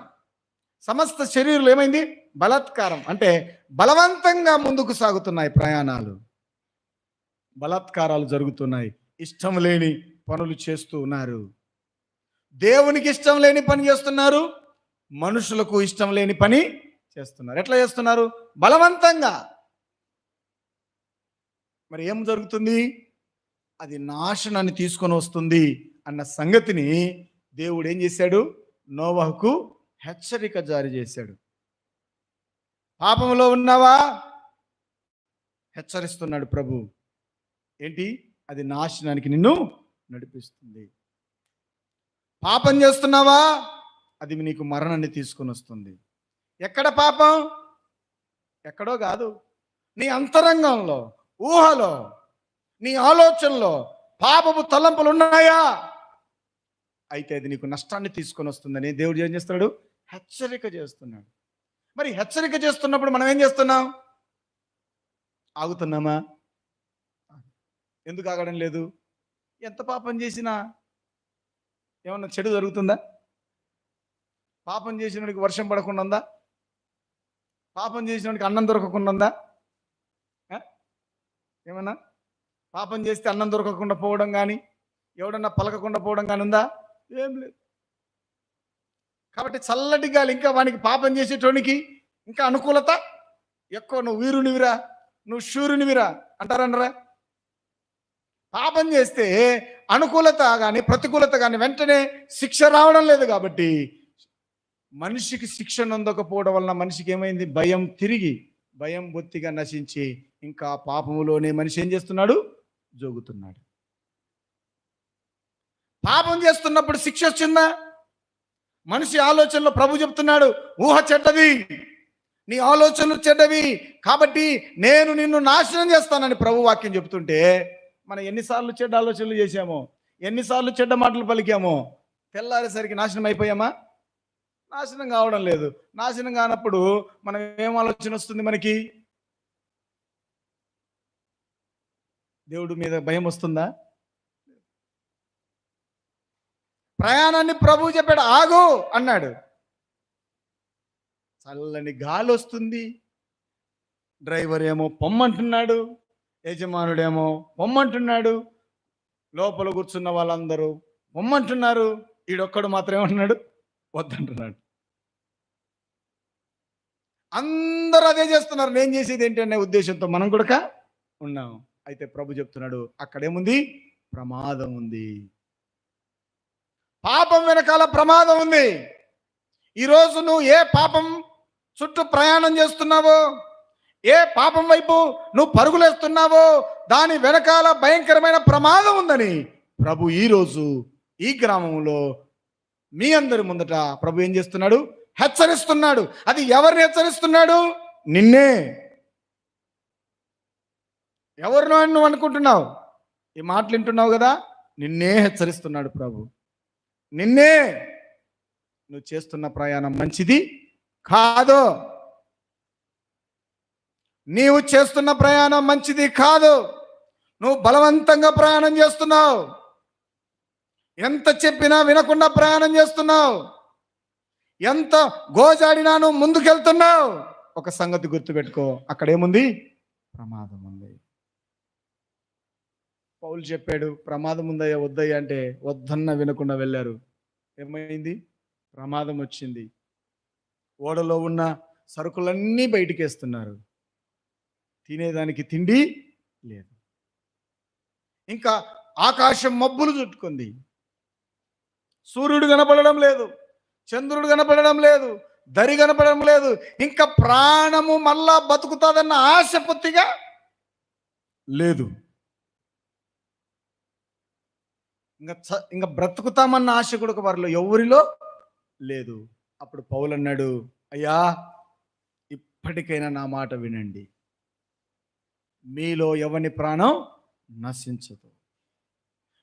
సమస్త శరీరులు ఏమైంది? బలాత్కారం అంటే బలవంతంగా ముందుకు సాగుతున్నాయి ప్రయాణాలు, బలాత్కారాలు జరుగుతున్నాయి, ఇష్టం లేని పనులు చేస్తూ ఉన్నారు. దేవునికి ఇష్టం లేని పని చేస్తున్నారు, మనుషులకు ఇష్టం లేని పని చేస్తున్నారు. ఎట్లా చేస్తున్నారు? బలవంతంగా. మరి ఏం జరుగుతుంది? అది నాశనాన్ని తీసుకొని వస్తుంది అన్న సంగతిని దేవుడు ఏం చేశాడు? నోవహుకు హెచ్చరిక జారీ చేశాడు. పాపంలో ఉన్నావా? హెచ్చరిస్తున్నాడు ప్రభు. ఏంటి? అది నాశనానికి నిన్ను నడిపిస్తుంది. పాపం చేస్తున్నావా? అది నీకు మరణాన్ని తీసుకొని వస్తుంది. ఎక్కడ పాపం? ఎక్కడో కాదు, నీ అంతరంగంలో, ఊహలో, నీ ఆలోచనలో పాపపు తలంపులు ఉన్నాయా? అయితే అది నీకు నష్టాన్ని తీసుకొని వస్తుందని దేవుడు ఏం చేస్తున్నాడు? హెచ్చరిక చేస్తున్నాడు. మరి హెచ్చరిక చేస్తున్నప్పుడు మనం ఏం చేస్తున్నాం? ఆగుతున్నామా? ఎందుకు ఆగడం లేదు? ఎంత పాపం చేసినా ఏమన్నా చెడు జరుగుతుందా? పాపం చేసినోడికి వర్షం పడకుండా ఉందా? పాపం చేసినోడికి అన్నం దొరకకుండా ఉందా? ఏమన్నా పాపం చేస్తే అన్నం దొరకకుండా పోవడం కానీ, ఎవడన్నా పలకకుండా పోవడం కానీ ఉందా? ఏం లేదు. కాబట్టి చల్లటి గాలి ఇంకా వానికి పాపం చేసేటోనికి ఇంకా అనుకూలత ఎక్కువ. నువ్వు వీరునివిరా, నువ్వు శూరునివిరా అంటారనరా? పాపం చేస్తే అనుకూలత కానీ ప్రతికూలత కానీ వెంటనే శిక్ష రావడం లేదు. కాబట్టి మనిషికి శిక్ష నొందకపోవడం వలన మనిషికి ఏమైంది? భయం తిరిగి, భయం బొత్తిగా నశించి ఇంకా పాపములోనే మనిషి ఏం చేస్తున్నాడు? జోగుతున్నాడు. పాపం చేస్తున్నప్పుడు శిక్ష వచ్చిందా? మనిషి ఆలోచనలో ప్రభు చెప్తున్నాడు, ఊహ చెడ్డది, నీ ఆలోచనలు చెడ్డవి, కాబట్టి నేను నిన్ను నాశనం చేస్తానని ప్రభు వాక్యం చెప్తుంటే, మనం ఎన్నిసార్లు చెడ్డ ఆలోచనలు చేశామో, ఎన్నిసార్లు చెడ్డ మాటలు పలికామో, తెల్లారేసరికి నాశనం అయిపోయామా? నాశనం కావడం లేదు. నాశనం కానప్పుడు మనం ఏం ఆలోచన వస్తుంది? మనకి దేవుడి మీద భయం వస్తుందా? ప్రయాణాన్ని ప్రభు చెప్పాడు, ఆగు అన్నాడు. చల్లని గాలి వస్తుంది, డ్రైవర్ ఏమో పొమ్మంటున్నాడు, యజమానుడేమో పొమ్మంటున్నాడు, లోపల కూర్చున్న వాళ్ళందరూ పొమ్మంటున్నారు, ఈడొక్కడు మాత్రం ఏమంటున్నాడు? వద్దంటున్నాడు. అందరూ అదే చేస్తున్నారు, నేను చేసేది ఏంటి అనే ఉద్దేశంతో మనం కూడా ఉన్నాం. అయితే ప్రభు చెప్తున్నాడు, అక్కడేముంది? ప్రమాదం ఉంది. పాపం వెనకాల ప్రమాదం ఉంది. ఈరోజు నువ్వు ఏ పాపం చుట్టూ ప్రయాణం చేస్తున్నావో, ఏ పాపం వైపు నువ్వు పరుగులేస్తున్నావో, దాని వెనకాల భయంకరమైన ప్రమాదం ఉందని ప్రభు ఈరోజు ఈ గ్రామంలో మీ అందరి ముందట ప్రభు ఏం చేస్తున్నాడు? హెచ్చరిస్తున్నాడు. అది ఎవరిని హెచ్చరిస్తున్నాడు? నిన్నే. ఎవరినో నువ్వు అనుకుంటున్నావు, ఈ మాటలు వింటున్నావు కదా, నిన్నే హెచ్చరిస్తున్నాడు ప్రభు. నిన్నే. నువ్వు చేస్తున్న ప్రయాణం మంచిది కాదు. నీవు చేస్తున్న ప్రయాణం మంచిది కాదు. నువ్వు బలవంతంగా ప్రయాణం చేస్తున్నావు. ఎంత చెప్పినా వినకుండా ప్రయాణం చేస్తున్నావు. ఎంత గోజాడినా నువ్వు ముందుకెళ్తున్నావు. ఒక సంగతి గుర్తుపెట్టుకో, అక్కడేముంది? ప్రమాదం ఉంది. పౌలు చెప్పాడు, ప్రమాదం ఉందయ్యా వద్దయ్యా అంటే వద్దన్న వినకుండా వెళ్ళారు. ఏమైంది? ప్రమాదం వచ్చింది. ఓడలో ఉన్న సరుకులన్నీ బయటికి వేస్తున్నారు, తినేదానికి తిండి లేదు. ఇంకా ఆకాశం మబ్బులు చుట్టుకుంది, సూర్యుడు కనపడడం లేదు, చంద్రుడు కనపడడం లేదు, దరి కనపడడం లేదు. ఇంకా ప్రాణము మళ్ళా బతుకుతాదన్న ఆశ పొత్తిగా లేదు. ఇంకా బ్రతుకుతామన్న ఆశ కూడా వారిలో ఎవరిలో లేదు. అప్పుడు పౌలు అన్నాడు, అయ్యా ఇప్పటికైనా నా మాట వినండి, మీలో ఎవని ప్రాణం నశించదు.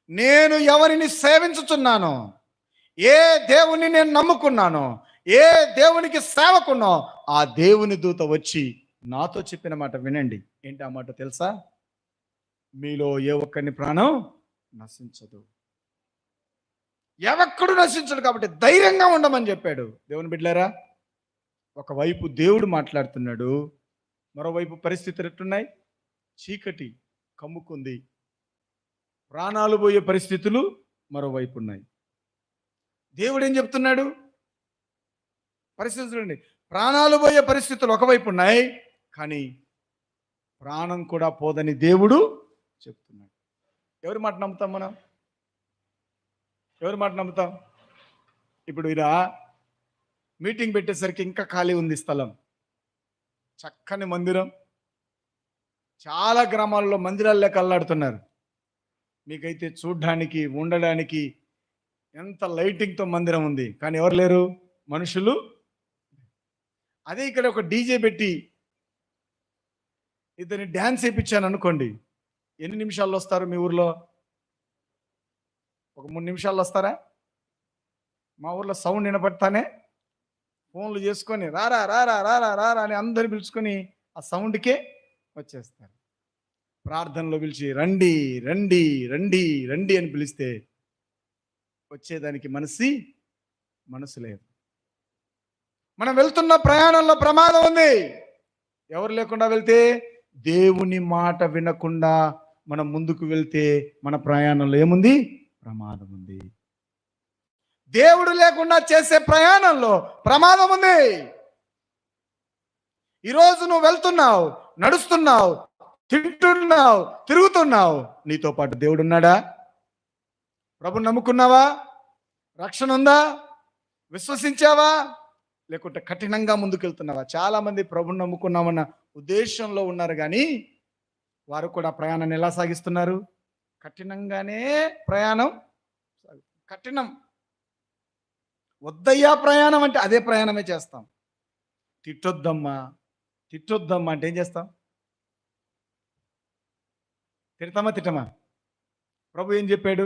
నేను ఎవరిని సేవించుచున్నానో, ఏ దేవుని నేను నమ్ముకున్నానో, ఏ దేవునికి సేవకున్నో, ఆ దేవుని దూత వచ్చి నాతో చెప్పిన మాట వినండి. ఏంటి ఆ మాట తెలుసా? మీలో ఏ ఒక్కరిని ప్రాణం నశించదు. ఎవక్కడు నశించడు, కాబట్టి ధైర్యంగా ఉండమని చెప్పాడు. దేవుని బిడ్డలారా, ఒకవైపు దేవుడు మాట్లాడుతున్నాడు, మరోవైపు పరిస్థితులు ఎట్టున్నాయి? చీకటి కమ్ముకుంది, ప్రాణాలు పోయే పరిస్థితులు మరోవైపు ఉన్నాయి. దేవుడు ఏం చెప్తున్నాడు? పరిస్థితులు చూడండి, ప్రాణాలు పోయే పరిస్థితులు ఒకవైపు ఉన్నాయి, కానీ ప్రాణం కూడా పోదని దేవుడు చెప్తున్నాడు. ఎవరి మాట నమ్ముతాం మనం? ఎవరి మాట నమ్ముతాం? ఇప్పుడు ఇలా మీటింగ్ పెట్టేసరికి ఇంకా ఖాళీ ఉంది స్థలం, చక్కని మందిరం, చాలా గ్రామాల్లో మందిరాల్లో కల్లాడుతున్నారు. మీకైతే చూడ్డానికి ఉండడానికి ఎంత లైటింగ్తో మందిరం ఉంది, కానీ ఎవరు లేరు? మనుషులు. అదే ఇక్కడ ఒక డీజే పెట్టి ఇతని డ్యాన్స్ వేయించాను అనుకోండి, ఎన్ని నిమిషాల్లో వస్తారు మీ ఊర్లో? ఒక 3 నిమిషాల్లో వస్తారా? మా ఊర్లో సౌండ్ వినపడతానే ఫోన్లు చేసుకొని రారా రారా రారా రారా అని అందరు పిలుచుకొని ఆ సౌండ్కే వచ్చేస్తారు. ప్రార్థనలో పిలిచి రండి రండి రండి రండి అని పిలిస్తే వచ్చేదానికి మనసు లేదు. మనం వెళ్తున్న ప్రయాణంలో ప్రమాదం ఉంది. ఎవరు లేకుండా వెళ్తే, దేవుని మాట వినకుండా మనం ముందుకు వెళ్తే మన ప్రయాణంలో ఏముంది? ప్రమాదం ఉంది. దేవుడు లేకుండా చేసే ప్రయాణంలో ప్రమాదం ఉంది. ఈరోజు నువ్వు వెళ్తున్నావు, నడుస్తున్నావు, తింటున్నావు, తిరుగుతున్నావు, నీతో పాటు దేవుడు ఉన్నాడా? ప్రభుని నమ్ముకున్నావా? రక్షణ ఉందా? విశ్వసించావా? లేకుంటే కఠినంగా ముందుకెళ్తున్నావా? చాలామంది ప్రభుని నమ్ముకున్నామన్న ఉద్దేశంలో ఉన్నారు కానీ వారు కూడా ప్రయాణాన్ని ఎలా సాగిస్తున్నారు? కఠినంగానే ప్రయాణం కఠినం. వద్దయ్యా ప్రయాణం అంటే అదే ప్రయాణమే చేస్తాం. తిట్టొద్దమ్మా తిట్టొద్దమ్మా అంటే ఏం చేస్తాం? తిడతామా తిట్టమా? ప్రభు ఏం చెప్పాడు?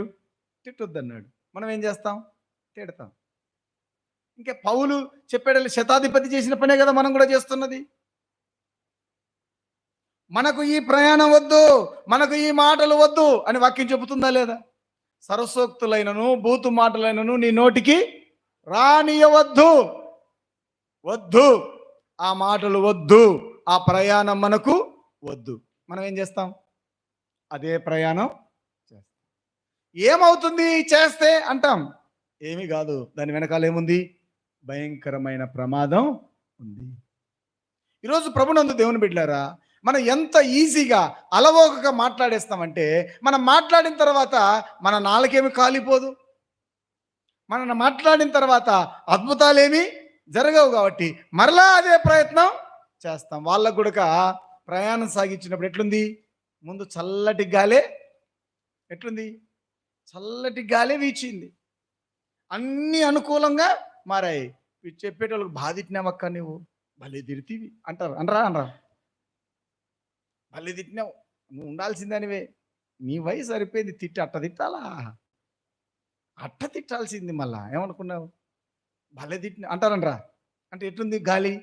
తిట్టొద్దన్నాడు. మనం ఏం చేస్తాం? తిడతాం. ఇంకా పౌలు చెప్పాడు, శతాధిపతి చేసిన పనే కదా మనం కూడా చేస్తున్నది. మనకు ఈ ప్రయాణం వద్దు, మనకు ఈ మాటలు వద్దు అని వాక్యం చెబుతుందా లేదా? సరసోక్తులైనను బూతు మాటలైనను నీ నోటికి రానియవద్దు. వద్దు, ఆ మాటలు వద్దు, ఆ ప్రయాణం మనకు వద్దు. మనం ఏం చేస్తాం? అదే ప్రయాణం చేస్తాం. ఏమవుతుంది చేస్తే అంటాం? ఏమీ కాదు, దాని వెనకాల ఏముంది? భయంకరమైన ప్రమాదం ఉంది. ఈరోజు ప్రభునందు దేవుని బిడ్డలారా, మనం ఎంత ఈజీగా అలవోకగా మాట్లాడేస్తామంటే, మనం మాట్లాడిన తర్వాత మన నాలుకేమి కాలిపోదు, మనం మాట్లాడిన తర్వాత అద్భుతాలేమి జరగవు. కాబట్టి మరలా అదే ప్రయత్నం చేస్తాం. వాళ్ళకు కూడా ప్రయాణం సాగించినప్పుడు ఎట్లుంది? ముందు చల్లటి గాలే ఎట్లుంది? చల్లటి గాలే వీచింది, అన్నీ అనుకూలంగా మారాయి. చెప్పేటోళ్ళకి బాధిట్టినావక్క, నువ్వు భలే తిడితివి అంటారు. అనరా? భలే తిట్టినావు, నువ్వు ఉండాల్సిందనివే, నీ వయసు సరిపోయింది, అట్ట తిట్టాలా? అట్ట తిట్టాల్సింది. మళ్ళా ఏమనుకున్నావు? భలే తిట్టిన అంటారనరా. అంటే ఎట్లుంది గాలి?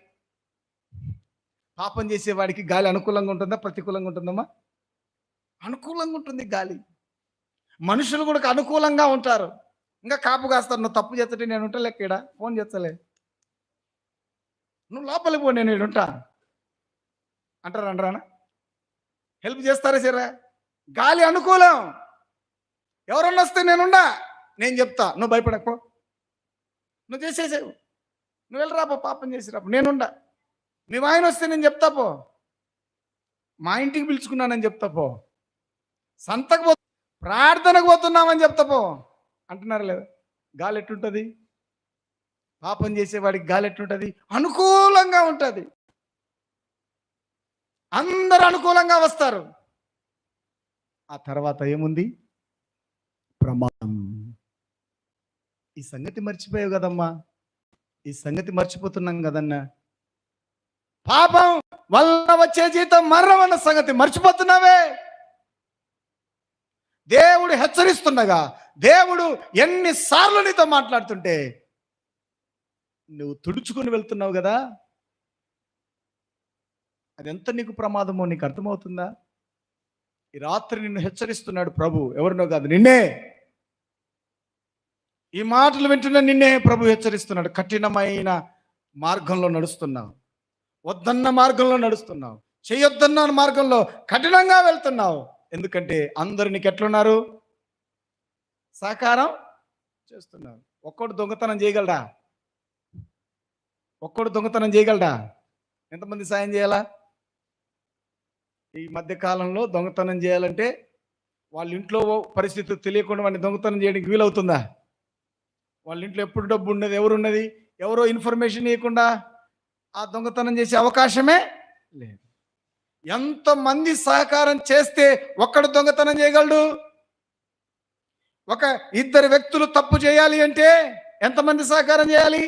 పాపం చేసేవాడికి గాలి అనుకూలంగా ఉంటుందా ప్రతికూలంగా ఉంటుందమ్మా? అనుకూలంగా ఉంటుంది గాలి. మనుషులు కూడా అనుకూలంగా ఉంటారు. ఇంకా కాపు కాస్తారు. నువ్వు తప్పు చేస్తుంటే నేను ఉంటా, లెక్క ఇక్కడ ఫోన్ చేస్తలే, నువ్వు లోపలికి పో, నేను ఉంటా అంటారు. అనరానా? హెల్ప్ చేస్తారా సరే? గాలి అనుకూలం. ఎవరన్నా వస్తే నేనుండా, నేను చెప్తా, నువ్వు భయపడకపో, నువ్వు చేసేసావు, నువ్వు వెళ్ళరాపో, పాపం చేసి రాపో, నేనుండా. మీ ఆయన వస్తే నేను చెప్తా పో, మా ఇంటికి పిలుచుకున్నానని చెప్తా పో, సంతకు పో, ప్రార్థనకు పోతున్నామని చెప్తా పో అంటున్నారు లేదా? గాలి ఎట్లుంటుంది? పాపం చేసేవాడికి గాలి ఎట్లుంటుంది? అనుకూలంగా ఉంటుంది. అందరూ అనుకూలంగా వస్తారు. ఆ తర్వాత ఏముంది? ప్రమాదం. ఈ సంగతి మర్చిపోయావు కదమ్మా, ఈ సంగతి మర్చిపోతున్నాం కదన్నా. పాపం వల్ల వచ్చే జీతం మరణం అన్న సంగతి మర్చిపోతున్నావే. దేవుడు హెచ్చరిస్తుండగా, దేవుడు ఎన్నిసార్లు నీతో మాట్లాడుతుంటే నువ్వు తుడుచుకుని వెళ్తున్నావు కదా. అదెంత నీకు ప్రమాదమో నీకు అర్థమవుతుందా? ఈ రాత్రి నిన్ను హెచ్చరిస్తున్నాడు ప్రభు, ఎవరినో కాదు, నిన్నే. ఈ మాటలు వింటున్న నిన్నే ప్రభు హెచ్చరిస్తున్నాడు. కఠినమైన మార్గంలో నడుస్తున్నావు, వద్దన్న మార్గంలో నడుస్తున్నావు, చేయొద్దన్న మార్గంలో కఠినంగా వెళ్తున్నావు. ఎందుకంటే అందరూ నీకు ఎట్లున్నారు? సహకారం చేస్తున్నారు. ఒక్కడు దొంగతనం చేయగలడా? ఒక్కడు దొంగతనం చేయగలడా? ఎంతమంది సాయం చేయాలా? ఈ మధ్య కాలంలో దొంగతనం చేయాలంటే వాళ్ళ ఇంట్లో పరిస్థితులు తెలియకుండా వాడిని దొంగతనం చేయడానికి వీలవుతుందా? వాళ్ళ ఇంట్లో ఎప్పుడు డబ్బు ఉన్నది, ఎవరున్నది, ఎవరో ఇన్ఫర్మేషన్ ఇవ్వకుండా ఆ దొంగతనం చేసే అవకాశమే లేదు. ఎంతమంది సహకారం చేస్తే ఒక్కడు దొంగతనం చేయగలడు? ఒక ఇద్దరు వ్యక్తులు తప్పు చేయాలి అంటే ఎంతమంది సహకారం చేయాలి?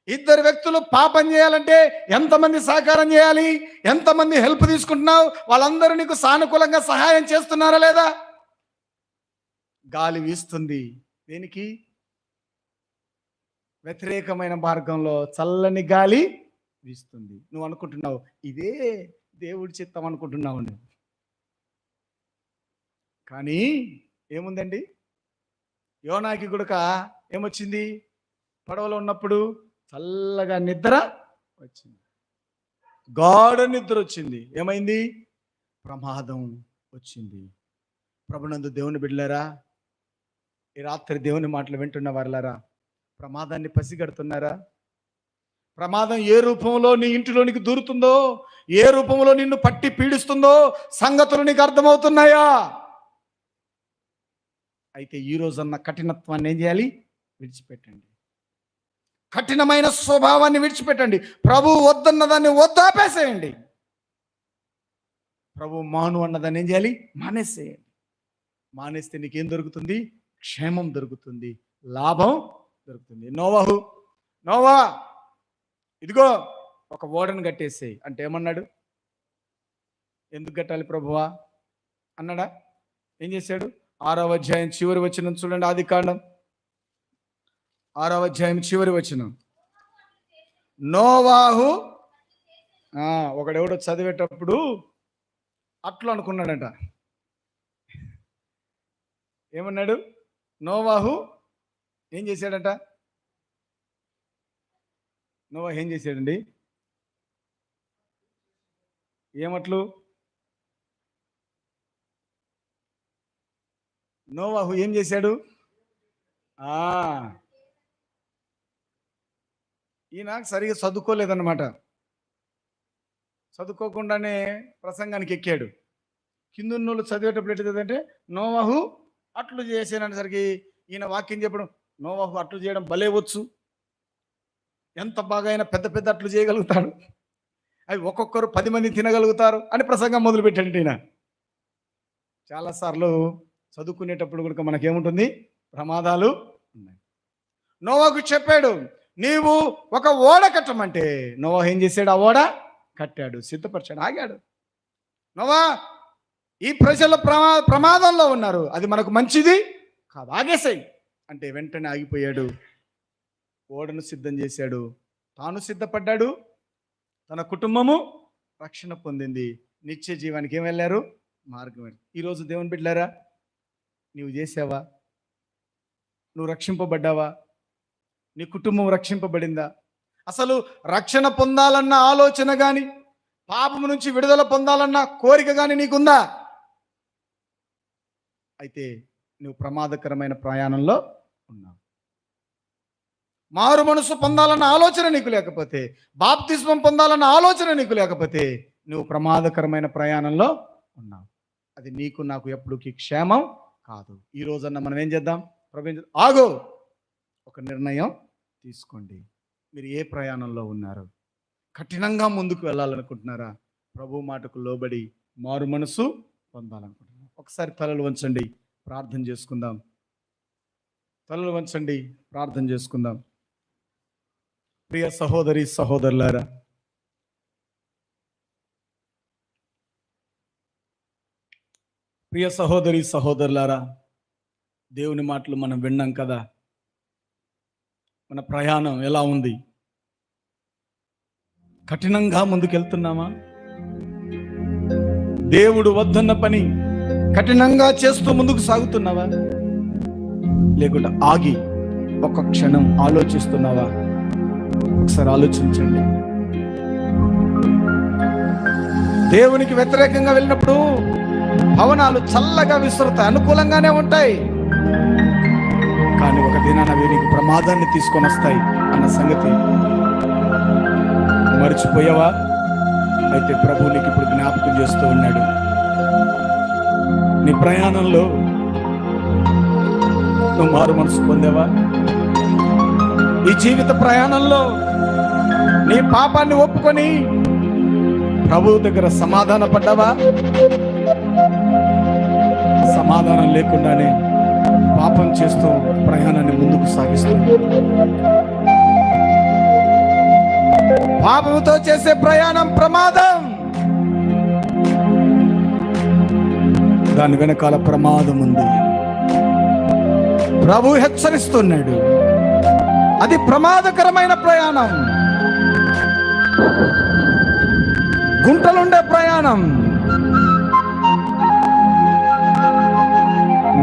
ఇద్దరు వ్యక్తులు పాపం చేయాలంటే ఎంతమంది సహకారం చేయాలి? ఎంతమంది హెల్ప్ తీసుకుంటున్నావు? వాళ్ళందరూ నీకు సానుకూలంగా సహాయం చేస్తున్నారా లేదా? గాలి వీస్తుంది దేనికి? వ్యతిరేకమైన మార్గంలో చల్లని గాలి వీస్తుంది. నువ్వు అనుకుంటున్నావు ఇదే దేవుడి చిత్తం అనుకుంటున్నావు నువ్వు. కానీ ఏముందండి? యోనాకి గుడక ఏమొచ్చింది? పడవలో ఉన్నప్పుడు చల్లగా నిద్ర వచ్చింది, గాఢ నిద్ర వచ్చింది. ఏమైంది? ప్రమాదం వచ్చింది. ప్రభునందు దేవుని బిడ్డలారా, ఈ రాత్రి దేవుని మాటలు వింటున్న వారులారా, ప్రమాదాన్ని పసిగడుతున్నారా? ప్రమాదం ఏ రూపంలో నీ ఇంటిలోనికి దూరుతుందో, ఏ రూపంలో నిన్ను పట్టి పీడిస్తుందో సంగతులు నీకు అర్థమవుతున్నాయా? అయితే ఈ రోజన్న కఠినత్వాన్ని ఏం చేయాలి? విడిచిపెట్టండి. కఠినమైన స్వభావాన్ని విడిచిపెట్టండి. ప్రభు వద్దన్న దాన్ని వద్దాపేసేయండి. ప్రభు మాను అన్నదాన్ని ఏం చేయాలి? మానేసేయండి. మానేస్తే నీకేం దొరుకుతుంది? క్షేమం దొరుకుతుంది, లాభం దొరుకుతుంది. నోవా ఇదిగో ఒక ఓడను కట్టేసేయి అంటే ఏమన్నాడు? ఎందుకు కట్టాలి ప్రభువా అన్నాడా? ఏం చేశాడు? 6వ అధ్యాయం చివరి వచనం చూడండి. ఆదికాండం 6వ అధ్యాయం చివరి వచనం. నోవాహు ఒకడెవడో చదివేటప్పుడు అట్లు అనుకున్నాడంట. ఏమన్నాడు? నోవాహు ఏం చేశాడంట? నోవాహు ఏం చేశాడండి? ఏమట్లు? నోవాహు ఏం చేశాడు? ఈయన సరిగా చదువుకోలేదన్నమాట. చదువుకోకుండానే ప్రసంగానికి ఎక్కాడు. కిందున్నోళ్ళు చదివేటప్పుడు ఎట్టిదంటే నోవాహు అట్లు చేసాననేసరికి ఈయన వాక్యం చెప్పడం, నోవాహు అట్లు చేయడం భలే వచ్చు, ఎంత బాగా అయినా పెద్ద పెద్ద అట్లు చేయగలుగుతాడు, అవి ఒక్కొక్కరు 10 మంది తినగలుగుతారు అని ప్రసంగం మొదలుపెట్టాడు ఈయన. చాలాసార్లు చదువుకునేటప్పుడు కూడా మనకేముంటుంది? ప్రమాదాలు ఉన్నాయి. నోవాహుకు చెప్పాడు, నీవు ఒక ఓడ కట్టమంటే నోవాహు ఏం చేశాడు? ఆ ఓడ కట్టాడు, సిద్ధపరిచాడు, ఆగాడు. నోవా, ఈ ప్రజల ప్రమాదంలో ఉన్నారు, అది మనకు మంచిది కాదు, ఆగేసాయి అంటే వెంటనే ఆగిపోయాడు. ఓడను సిద్ధం చేశాడు, తాను సిద్ధపడ్డాడు, తన కుటుంబము రక్షణ పొందింది, నిత్య జీవానికి ఏం వెళ్ళారు? మార్గం. ఈరోజు దేవుని బిడ్డలారా, నీవు చేసావా? నువ్వు రక్షింపబడ్డావా? నీ కుటుంబం రక్షింపబడిందా? అసలు రక్షణ పొందాలన్న ఆలోచన కానీ, పాపము నుంచి విడుదల పొందాలన్న కోరిక కానీ నీకుందా? అయితే నువ్వు ప్రమాదకరమైన ప్రయాణంలో ఉన్నావు. మారు మనసు పొందాలన్న ఆలోచన నీకు లేకపోతే, బాప్తిస్మం పొందాలన్న ఆలోచన నీకు లేకపోతే నువ్వు ప్రమాదకరమైన ప్రయాణంలో ఉన్నావు. అది నీకు నాకు ఎప్పటికీ క్షేమం కాదు. ఈ రోజన్నా మనం ఏం చేద్దాం? ఆగో, ఒక నిర్ణయం తీసుకోండి. మీరు ఏ ప్రయాణంలో ఉన్నారు? కఠినంగా ముందుకు వెళ్ళాలనుకుంటున్నారా? ప్రభు మాటకు లోబడి మారు మనసు పొందాలనుకుంటున్నారా? ఒకసారి తలలు వంచండి, ప్రార్థన చేసుకుందాం. తలలు వంచండి, ప్రార్థన చేసుకుందాం. ప్రియ సహోదరి సహోదరులారా, ప్రియ సహోదరి సహోదరులారా, దేవుని మాటలు మనం విన్నాం కదా. మన ప్రయాణం ఎలా ఉంది? కఠినంగా ముందుకెళ్తున్నామా? దేవుడు వద్దన్న పని కఠినంగా చేస్తూ ముందుకు సాగుతున్నావా? లేకుంటే ఆగి ఒక్క క్షణం ఆలోచిస్తున్నావా? ఒకసారి ఆలోచించండి. దేవునికి వ్యతిరేకంగా వెళ్ళినప్పుడు భవనాలు చల్లగా విసురుతాయి, అనుకూలంగానే ఉంటాయి, కానీ ఒక దినాన అవి నీకు ప్రమాదాన్ని తీసుకొని వస్తాయి అన్న సంగతి మర్చిపోయావా? అయితే ప్రభు నీకు ఇప్పుడు జ్ఞాపకం చేస్తూ ఉన్నాడు. నీ ప్రయాణంలో నువ్వు మారు మనసు పొందావా? ఈ జీవిత ప్రయాణంలో నీ పాపాన్ని ఒప్పుకొని ప్రభు దగ్గర సమాధాన పడ్డావా? సమాధానం లేకుండానే పాపం చేస్తూ ప్రయాణాన్ని ముందుకు సాగిస్తూ, పాపంతో చేసే ప్రయాణం ప్రమాదం. దాని వెనకాల ప్రమాదం ఉంది. ప్రభు హెచ్చరిస్తున్నాడు, అది ప్రమాదకరమైన ప్రయాణం, గుంటలుండే ప్రయాణం,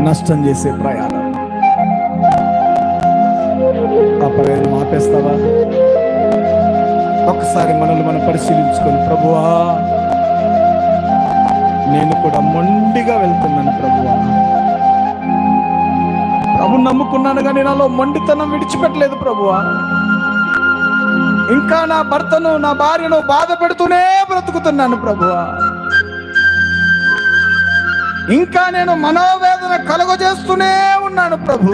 నష్టం చేసే ప్రయాణం. ఆ ప్రయాణం ఆపేస్తావా? ఒకసారి మనల్ని మనం పరిశీలించుకొని, ప్రభువా నేను కూడా మొండిగా వెళ్తున్నాను ప్రభువా, ప్రభు నమ్ముకున్నాను కానీ నాలో మొండితనం విడిచిపెట్టలేదు ప్రభువా, ఇంకా నా భర్తను నా భార్యను బాధ పెడుతూనే బ్రతుకుతున్నాను ప్రభువా, ఇంకా నేను మనోవేదన కలుగజేస్తూనే ఉన్నాను ప్రభు.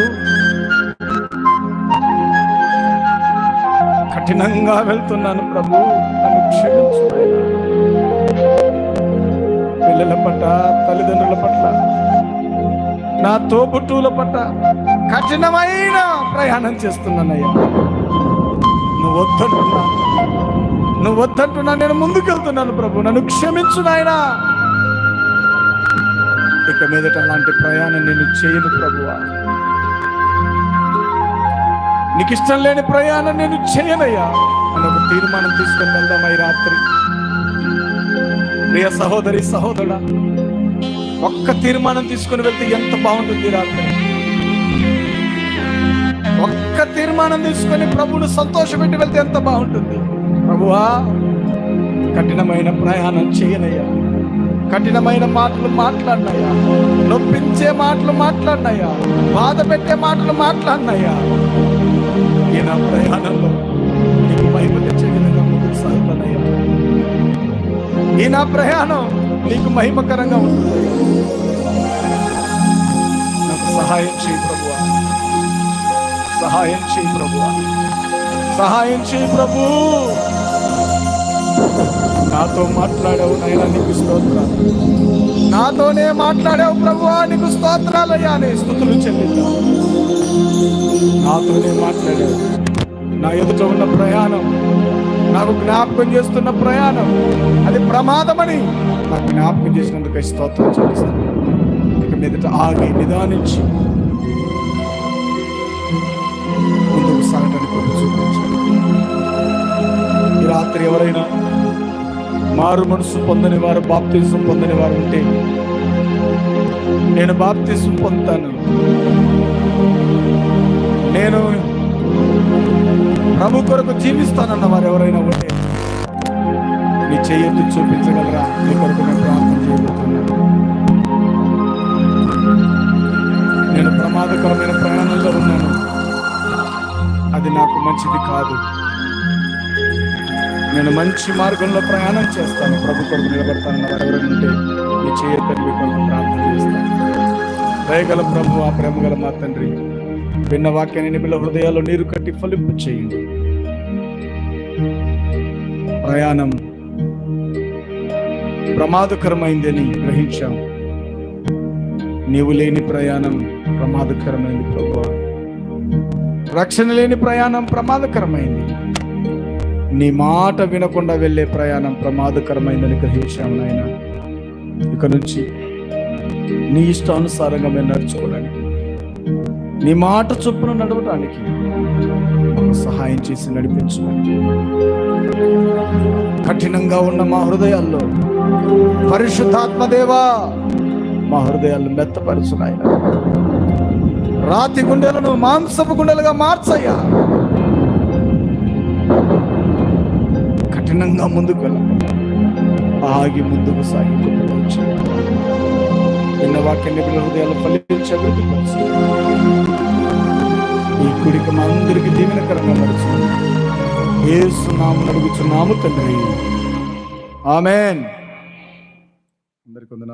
కఠినంగా వెళ్తున్నాను ప్రభు, నన్ను క్షమించు నాయనా. పిల్లల పట్ల, తల్లిదండ్రుల పట్ల, నా తోబుట్టువుల పట్ల కఠినమైన ప్రయాణం చేస్తున్నానయ్యా. నువ్వు వద్దంటున్నా నేను ముందుకెళ్తున్నాను ప్రభు, నన్ను క్షమించు నాయనా. ఇక మీదట అలాంటి ప్రయాణం నేను చేయను ప్రభువా. నీకు ఇష్టం లేని ప్రయాణం నేను చేయనయ్యా అని ఒక తీర్మానం తీసుకొని వెళ్దాం ఈ రాత్రి. ప్రియ సహోదరి సహోదరుడా, ఒక్క తీర్మానం తీసుకుని వెళ్తే ఎంత బాగుంటుంది రాత్రి. ఒక్క తీర్మానం తీసుకొని ప్రభువును సంతోషపెట్టి వెళ్తే ఎంత బాగుంటుంది. ప్రభువా, కఠినమైన ప్రయాణం చేయనయ్యా, కఠినమైన మాటలు మాట్లాడినయ్యా, నొప్పించే మాటలు మాట్లాడినయ్యా, బాధ పెట్టే మాటలు మాట్లాడినయ్యా. ఈ నా ప్రయాణంలో నీకు మహిమ తెచ్చే విధంగా ముందుకు సాగుతానయ్యా. ఈ నా ప్రయాణం నీకు మహిమకరంగా ఉంటుందయ్యా. నాకు సహాయం చేయి ప్రభువా, సహాయం చేయి ప్రభువా, సహాయం చేయి ప్రభు. నాతో మాట్లాడావు నాయనా, నీకు స్తోత్రాలు. నాతోనే మాట్లాడావు ప్రభువా, నీకు స్తోత్రాలయ్యా అని స్తుతులు చెల్లిద్దాం. నాతోనే మాట్లాడావు. నా ఎదుట ఉన్న ప్రయాణం, నాకు జ్ఞాపకం చేస్తున్న ప్రయాణం అది ప్రమాదమని నాకు జ్ఞాపకం చేసినందుకు స్తోత్రం చెల్లిస్తాను. ఇక మీదట ఆగి నిదానించి ముందుకు సాగటానికి చూపించాను. ఈ రాత్రి ఎవరైనా మారు మనసు పొందని వారు, బాప్తిజం పొందని వారు ఉంటే, నేను బాప్తిజం పొందుతాను, నేను ప్రభు కొరకు జీవిస్తానన్న వారు ఎవరైనా ఉంటే నీ చెయ్యొద్దు చూపించగలరా? నీ కొరకు నేను ప్రార్థన చేయబోతున్నాను. నేను ప్రమాదకరమైన ప్రయాణంలో ఉన్నాను, అది నాకు మంచిది కాదు. నేను మంచి మార్గంలో ప్రయాణం చేస్తాను, ప్రభు కొరకు నిలబడతానన్న వారు ఎవరైనా ఉంటే నీ చెయ్యొద్దని మీ కొరకు ప్రార్థన చేస్తాను. దయగల ప్రభు, ఆ ప్రేమగల మా తండ్రి, విన్న వాక్యాన్ని నిమిల హృదయాల్లో నీరు కట్టి ఫలింపు చేయండి. ప్రయాణం ప్రమాదకరమైందని గ్రహించాం. నీవు లేని ప్రయాణం ప్రమాదకరమైంది ప్రభువా. రక్షణ లేని ప్రయాణం ప్రమాదకరమైంది. నీ మాట వినకుండా వెళ్ళే ప్రయాణం ప్రమాదకరమైందని గ్రహించాం నాయన. ఇక నుంచి నీ ఇష్టానుసారంగా మేము నడుచుకోవడానికి, నీ మాట చొప్పున నడవడానికి సహాయం చేసి నడిపించమని. కఠినంగా ఉన్న మా హృదయాల్లో పరిశుద్ధాత్మదేవా, మా హృదయాలను మెత్తపరచు నాయన. రాతి గుండెలను మాంసపు గుండెలుగా మార్చయ్యా. కఠినంగా ముందుకు వెళ్ళకుండా ఆగి ముందుకు సాగి విన్న వాక్యాన్ని హృదయాలు ఫలించే ఈ కుడికి మా అందరికి దీవెనకరంగా నడుచుకుంది. యేసు నామమున అడుగుచున్నాము తండ్రి, ఆమేన్. అందరికీ వందనాలు.